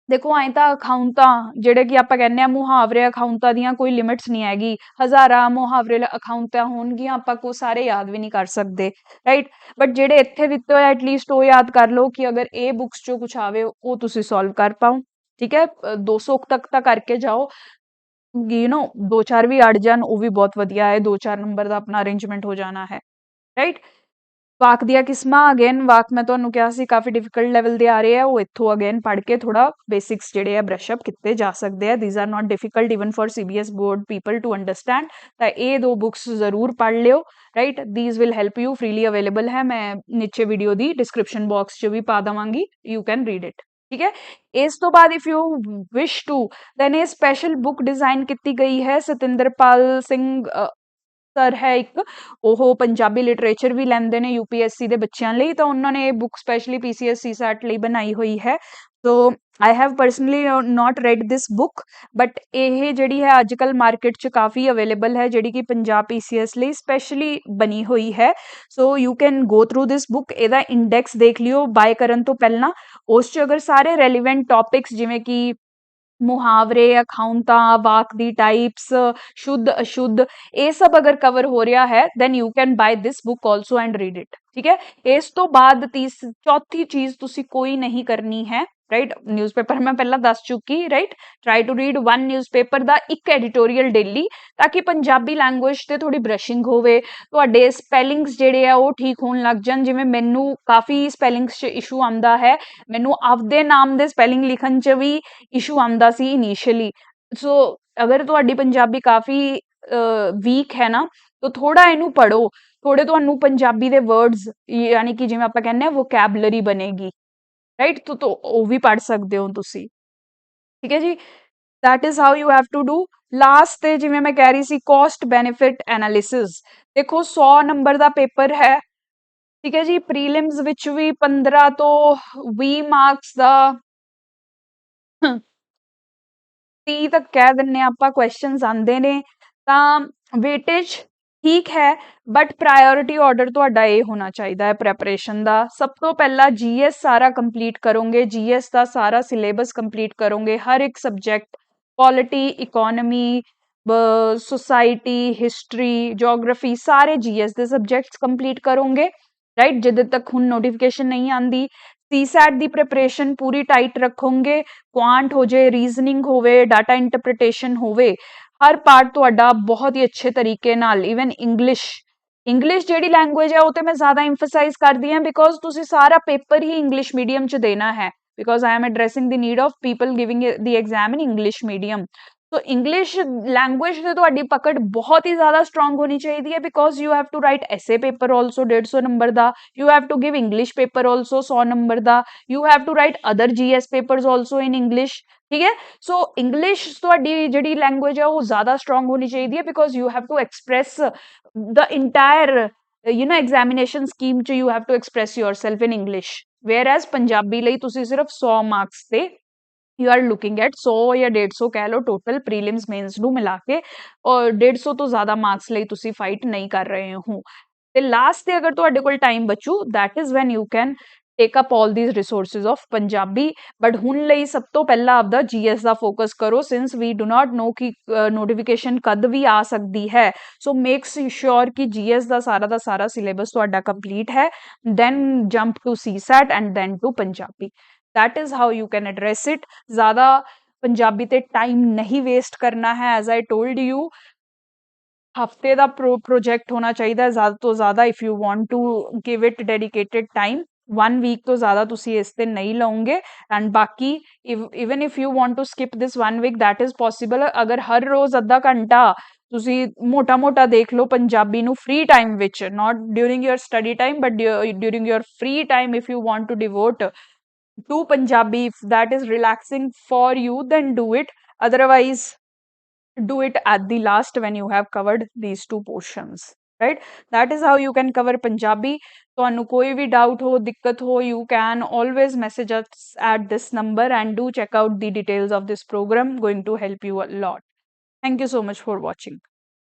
ਦੇਖੋ ਐਂ ਤਾਂ ਅਖਾਉਂਤਾਂ ਜਿਹੜੇ ਕਿ ਆਪਾਂ ਕਹਿੰਦੇ ਆ ਮੁਹਾਵਰੇ, ਅਖਾਉਂਤਾਂ ਦੀਆਂ ਕੋਈ ਲਿਮਿਟਸ ਨਹੀਂ ਹੈਗੀ। ਹਜ਼ਾਰਾਂ ਮੁਹਾਵਰੇ ਅਖਾਉਂਤਾਂ ਹੋਣਗੀਆਂ, ਆਪਾਂ ਕੋ ਸਾਰੇ ਯਾਦ ਵੀ ਨਹੀਂ ਕਰ ਸਕਦੇ, ਰਾਈਟ। ਬਟ ਜਿਹੜੇ ਇੱਥੇ ਦਿੱਤੇ ਹੋਏ ਐਟਲੀਸਟ ਉਹ ਯਾਦ ਕਰ ਲਓ ਕਿ ਅਗਰ ਇਹ ਬੁੱਕਸ 'ਚੋਂ ਕੁਝ ਆਵੇ ਉਹ ਤੁਸੀਂ ਸੋਲਵ ਕਰ ਪਾਓ, ਠੀਕ ਹੈ। 200 ਤੱਕ ਤਾਂ ਕਰਕੇ ਜਾਓ, ਦੋ ਚਾਰ ਵੀ ਅੜ ਜਾਣ ਉਹ ਵੀ ਬਹੁਤ ਵਧੀਆ ਹੈ, 2-4 ਨੰਬਰ ਦਾ ਆਪਣਾ ਅਰੇਂਜਮੈਂਟ ਹੋ ਜਾਣਾ ਹੈ, ਰਾਈਟ। ਵਾਕ ਦੀਆਂ ਕਿਸਮਾਂ, ਅਗੇਨ ਵਾਕ ਮੈਂ ਤੁਹਾਨੂੰ ਕਿਹਾ ਸੀ ਕਾਫੀ ਡਿਫਿਕਲਟ ਲੈਵਲ ਦੇ ਆ ਰਹੇ ਆ, ਉਹ ਇੱਥੋਂ ਅਗੇਨ ਪੜ੍ਹ ਕੇ ਥੋੜਾ ਬੇਸਿਕਸ ਜਿਹੜੇ ਆ ਬ੍ਰਸ਼ ਅਪ ਕੀਤੇ ਜਾ ਸਕਦੇ ਆ। These are not difficult even for CBS board people to understand. ਤਾਂ ਇਹ ਦੋ ਬੁੱਕਸ ਜ਼ਰੂਰ ਪੜ੍ਹ ਲਿਓ, right. These will help you, freely available ਹੈ, ਮੈਂ ਨੀਚੇ ਵੀਡੀਓ ਦੀ ਡਿਸਕ੍ਰਿਪਸ਼ਨ ਬਾਕਸ 'ਚ ਵੀ ਪਾ ਦੇਵਾਂਗੀ, ਯੂ ਕੈਨ ਰੀਡ ਇਟ, ਠੀਕ ਹੈ। ਇਸ ਤੋਂ ਬਾਅਦ if you wish to then ਇਹ ਸਪੈਸ਼ਲ ਬੁੱਕ ਡਿਜ਼ਾਈਨ ਕੀਤੀ ਗਈ ਹੈ। ਸਤਿੰਦਰਪਾਲ ਸਿੰਘ ਸਰ ਹੈ ਇੱਕ, ਉਹ ਪੰਜਾਬੀ ਲਿਟਰੇਚਰ ਵੀ ਲੈਂਦੇ ਨੇ UPSC ਦੇ ਬੱਚਿਆਂ ਲਈ, ਤਾਂ ਉਹਨਾਂ ਨੇ ਇਹ ਬੁੱਕ ਸਪੈਸ਼ਲੀ PCS CSAT ਲਈ ਬਣਾਈ ਹੋਈ ਹੈ। So I have personally not read this book, but ਇਹ ਜਿਹੜੀ ਹੈ ਅੱਜ ਕੱਲ੍ਹ ਮਾਰਕੀਟ 'ਚ ਕਾਫੀ ਅਵੇਲੇਬਲ ਹੈ, ਜਿਹੜੀ ਕਿ ਪੰਜਾਬ PCS ਲਈ ਸਪੈਸ਼ਲੀ ਬਣੀ ਹੋਈ ਹੈ। So you can go through this book. ਇਹਦਾ ਇੰਡੈਕਸ ਦੇਖ ਲਿਓ ਬਾਏ ਕਰਨ ਤੋਂ ਪਹਿਲਾਂ। ਉਸ 'ਚ ਅਗਰ ਸਾਰੇ ਰੈਲੀਵੈਂਟ ਟੌਪਿਕਸ ਜਿਵੇਂ ਕਿ ਮੁਹਾਵਰੇ, ਅਖਾਉਂਤਾਂ, ਵਾਕ ਦੀ ਟਾਈਪਸ, ਸ਼ੁੱਧ ਅਸ਼ੁੱਧ, ਇਹ ਸਭ ਅਗਰ ਕਵਰ ਹੋ ਰਿਹਾ ਹੈ then you can buy this book also and read it. ਠੀਕ ਹੈ, ਇਸ ਤੋਂ ਬਾਅਦ ਚੌਥੀ ਚੀਜ਼ ਤੁਸੀਂ ਕੋਈ ਨਹੀਂ ਕਰਨੀ ਹੈ, ਰਾਈਟ। ਨਿਊਜ਼ਪੇਪਰ ਮੈਂ ਪਹਿਲਾਂ ਦੱਸ ਚੁੱਕੀ, right. Try to read one newspaper ਦਾ ਇੱਕ ਐਡੀਟੋਰੀਅਲ ਡੇਲੀ, ਤਾਂ ਕਿ ਪੰਜਾਬੀ ਲੈਂਗੁਏਜ ਤੇ ਥੋੜੀ ਬ੍ਰਸ਼ਿੰਗ ਹੋਵੇ, ਤੁਹਾਡੇ ਸਪੈਲਿੰਗਸ ਜਿਹੜੇ ਆ ਉਹ ਠੀਕ ਹੋਣ ਲੱਗ ਜਾਣ। ਜਿਵੇਂ ਮੈਨੂੰ ਕਾਫੀ ਸਪੈਲਿੰਗਸ 'ਚ ਇਸ਼ੂ ਆਉਂਦਾ ਹੈ, ਮੈਨੂੰ ਆਪਦੇ ਨਾਮ ਦੇ ਸਪੈਲਿੰਗ ਲਿਖਣ 'ਚ ਵੀ ਇਸ਼ੂ ਆਉਂਦਾ ਸੀ ਇਨੀਸ਼ੀਅਲੀ। ਸੋ ਅਗਰ ਤੁਹਾਡੀ ਪੰਜਾਬੀ ਕਾਫੀ ਵੀਕ ਹੈ ਨਾ, ਤਾਂ ਥੋੜਾ ਇਹਨੂੰ ਪੜ੍ਹੋ, ਥੋੜੇ ਤੁਹਾਨੂੰ ਪੰਜਾਬੀ ਦੇ ਵਰਡਸ ਯਾਨੀ ਕਿ ਜਿਵੇਂ ਆਪਾਂ ਕਹਿੰਦੇ ਆ ਵੋਕੈਬਲਰੀ ਬਣੇਗੀ, ਰਾਈਟ। ਤੋ ਉਹ ਵੀ ਪੜ੍ਹ ਸਕਦੇ ਹੋ ਤੁਸੀਂ, ਠੀਕ ਹੈ ਜੀ। that is how you have to do। Last ਤੇ ਜਿਵੇਂ ਮੈਂ ਕਹਿ ਰਹੀ ਸੀ ਕੋਸਟ ਬੈਨੀਫਿਟ ਐਨਾਲਿਸਿਸ, ਦੇਖੋ 100 ਨੰਬਰ ਦਾ ਪੇਪਰ ਹੈ, ਠੀਕ ਹੈ ਜੀ। ਪ੍ਰੀਲਿਮਸ ਵਿੱਚ ਵੀ 15 ਤੋਂ 20 ਮਾਰਕਸ ਦਾ 30 ਤੱਕ ਕਹਿ ਦਿੰਨੇ ਆਪਾਂ ਕੁਐਸਚਨਸ ਆਉਂਦੇ ਨੇ, ਤਾਂ ਵੇਟੇਜ ਠੀਕ ਹੈ, ਬਟ ਪ੍ਰਾਇੋਰਿਟੀ ਆਰਡਰ ਤੁਹਾਡਾ ਇਹ ਹੋਣਾ ਚਾਹੀਦਾ ਹੈ ਪ੍ਰੈਪਰੇਸ਼ਨ ਦਾ। ਸਭ ਤੋਂ ਪਹਿਲਾਂ ਜੀਐਸ ਸਾਰਾ ਕੰਪਲੀਟ ਕਰੋਗੇ, ਜੀਐਸ ਦਾ ਸਾਰਾ ਸਿਲੇਬਸ ਕੰਪਲੀਟ ਕਰੋਗੇ, ਹਰ ਇੱਕ subject, polity, economy, society, history, geography, सारे जीएस ਦੇ ਸਬਜੈਕਟਸ ਕੰਪਲੀਟ ਕਰੋਗੇ, ਰਾਈਟ। ਜਦੋਂ ਤੱਕ ਹੁਣ ਨੋਟੀਫਿਕੇਸ਼ਨ ਨਹੀਂ ਆਂਦੀ, ਸੀਸੈਟ ਦੀ ਪ੍ਰਿਪਰੇਸ਼ਨ ਪੂਰੀ ਟਾਈਟ ਰੱਖੋਗੇ, ਕੁਆਂਟ ਹੋ ਜੇ, ਰੀਜ਼ਨਿੰਗ ਹੋਵੇ, ਡਾਟਾ ਇੰਟਰਪ੍ਰੀਟੇਸ਼ਨ ਹੋਵੇ, ਹਰ ਪਾਰਟ ਤੁਹਾਡਾ ਬਹੁਤ ਹੀ ਅੱਛੇ ਤਰੀਕੇ ਨਾਲ। ਈਵਨ ਇੰਗਲਿਸ਼ ਜਿਹੜੀ ਲੈਂਗੁਏਜ ਹੈ ਉਹ ਤੇ ਮੈਂ ਜ਼ਿਆਦਾ ਇੰਫਸਾਈਜ਼ ਕਰਦੀ ਹਾਂ, ਬਿਕੋਜ਼ ਤੁਸੀਂ ਸਾਰਾ ਪੇਪਰ ਹੀ ਇੰਗਲਿਸ਼ ਮੀਡੀਅਮ 'ਚ ਦੇਣਾ ਹੈ, because I am addressing the need of people giving the exam in English medium। तो इंग्लिश लैंग्वेज से ਤੁਹਾਡੀ ਪਕੜ ਬਹੁਤ ਹੀ ਜ਼ਿਆਦਾ ਸਟਰੋਂਗ ਹੋਣੀ ਚਾਹੀਦੀ ਹੈ, because you have to write essay paper also 150 number ਦਾ, you have to give English paper also 100 number ਦਾ, you have to write other GS papers also in English, ਠੀਕ ਹੈ। ਸੋ ਇੰਗਲਿਸ਼ ਤੁਹਾਡੀ ਜਿਹੜੀ ਲੈਂਗੁਏਜ ਹੈ ਉਹ ਜ਼ਿਆਦਾ ਸਟਰੋਂਗ ਹੋਣੀ ਚਾਹੀਦੀ ਹੈ, because you have to express the entire examination scheme 'ਚ you have to express yourself in English. Whereas Punjabi ਲਈ ਤੁਸੀਂ ਸਿਰਫ 100 ਮਾਰਕਸ ਤੇ ਯੂ ਆਰ ਲੁਕਿੰਗ ਐਟ 100 ਜਾਂ 150 ਕਹਿ ਲਓ ਟੋਟਲ ਪ੍ਰੀਲਿਮਸ ਮੇਨਸ ਨੂੰ ਮਿਲਾ ਕੇ, ਔਰ 150 ਤੋਂ ਜ਼ਿਆਦਾ ਮਾਰਕਸ ਲਈ ਤੁਸੀਂ ਫਾਈਟ ਨਹੀਂ ਕਰ ਰਹੇ ਹੋ। ਤੇ ਲਾਸਟ ਤੇ ਅਗਰ ਤੁਹਾਡੇ ਕੋਲ ਟਾਈਮ ਬਚੂ, that is when you can take up all these resources of Punjabi. But ਹੁਣ ਲਈ ਸਭ ਤੋਂ ਪਹਿਲਾਂ ਆਪਦਾ ਜੀਐਸ ਦਾ ਫੋਕਸ ਕਰੋ, since we do not know ਕਿ ਨੋਟੀਫਿਕੇਸ਼ਨ ਕਦ ਵੀ ਆ ਸਕਦੀ ਹੈ। ਸੋ ਮੇਕਸ ਸ਼ੋਰ ਕਿ ਜੀਐਸ ਦਾ ਸਾਰਾ ਸਿਲੇਬਸ ਤੁਹਾਡਾ ਕੰਪਲੀਟ ਹੈ, then jump to CSAT and then to Punjabi. that is how you can address it। ज़्यादा पंजाबी ते टाइम नहीं वेस्ट करना है, as I told you हफ्ते ਦਾ प्रोजेक्ट होना चाहिए ज़्यादा तो ज़्यादा, if you want to give it dedicated time। 1 week ਤੋਂ ਜ਼ਿਆਦਾ ਤੁਸੀਂ ਇਸ ਤੇ ਨਹੀਂ ਲਓਗੇ, ਐਂਡ ਬਾਕੀ even if you want to skip this 1 week that is possible। ਅਗਰ ਹਰ ਰੋਜ਼ ਅੱਧਾ ਘੰਟਾ ਤੁਸੀਂ ਮੋਟਾ ਦੇਖ ਲਓ ਪੰਜਾਬੀ ਨੂੰ ਫ੍ਰੀ ਟਾਈਮ ਵਿੱਚ, not during your study time but during your free time, if you want to devote to Punjabi, if that is relaxing for you, then do it, otherwise do it at the last when you have covered these two portions, right। that is how you can cover Punjabi। ਤੁਹਾਨੂੰ ਕੋਈ ਵੀ doubt ਹੋ, ਦਿੱਕਤ ਹੋ, you can always message us at this number and do check out the details of this program, going to help you a lot। Thank you so much for watching।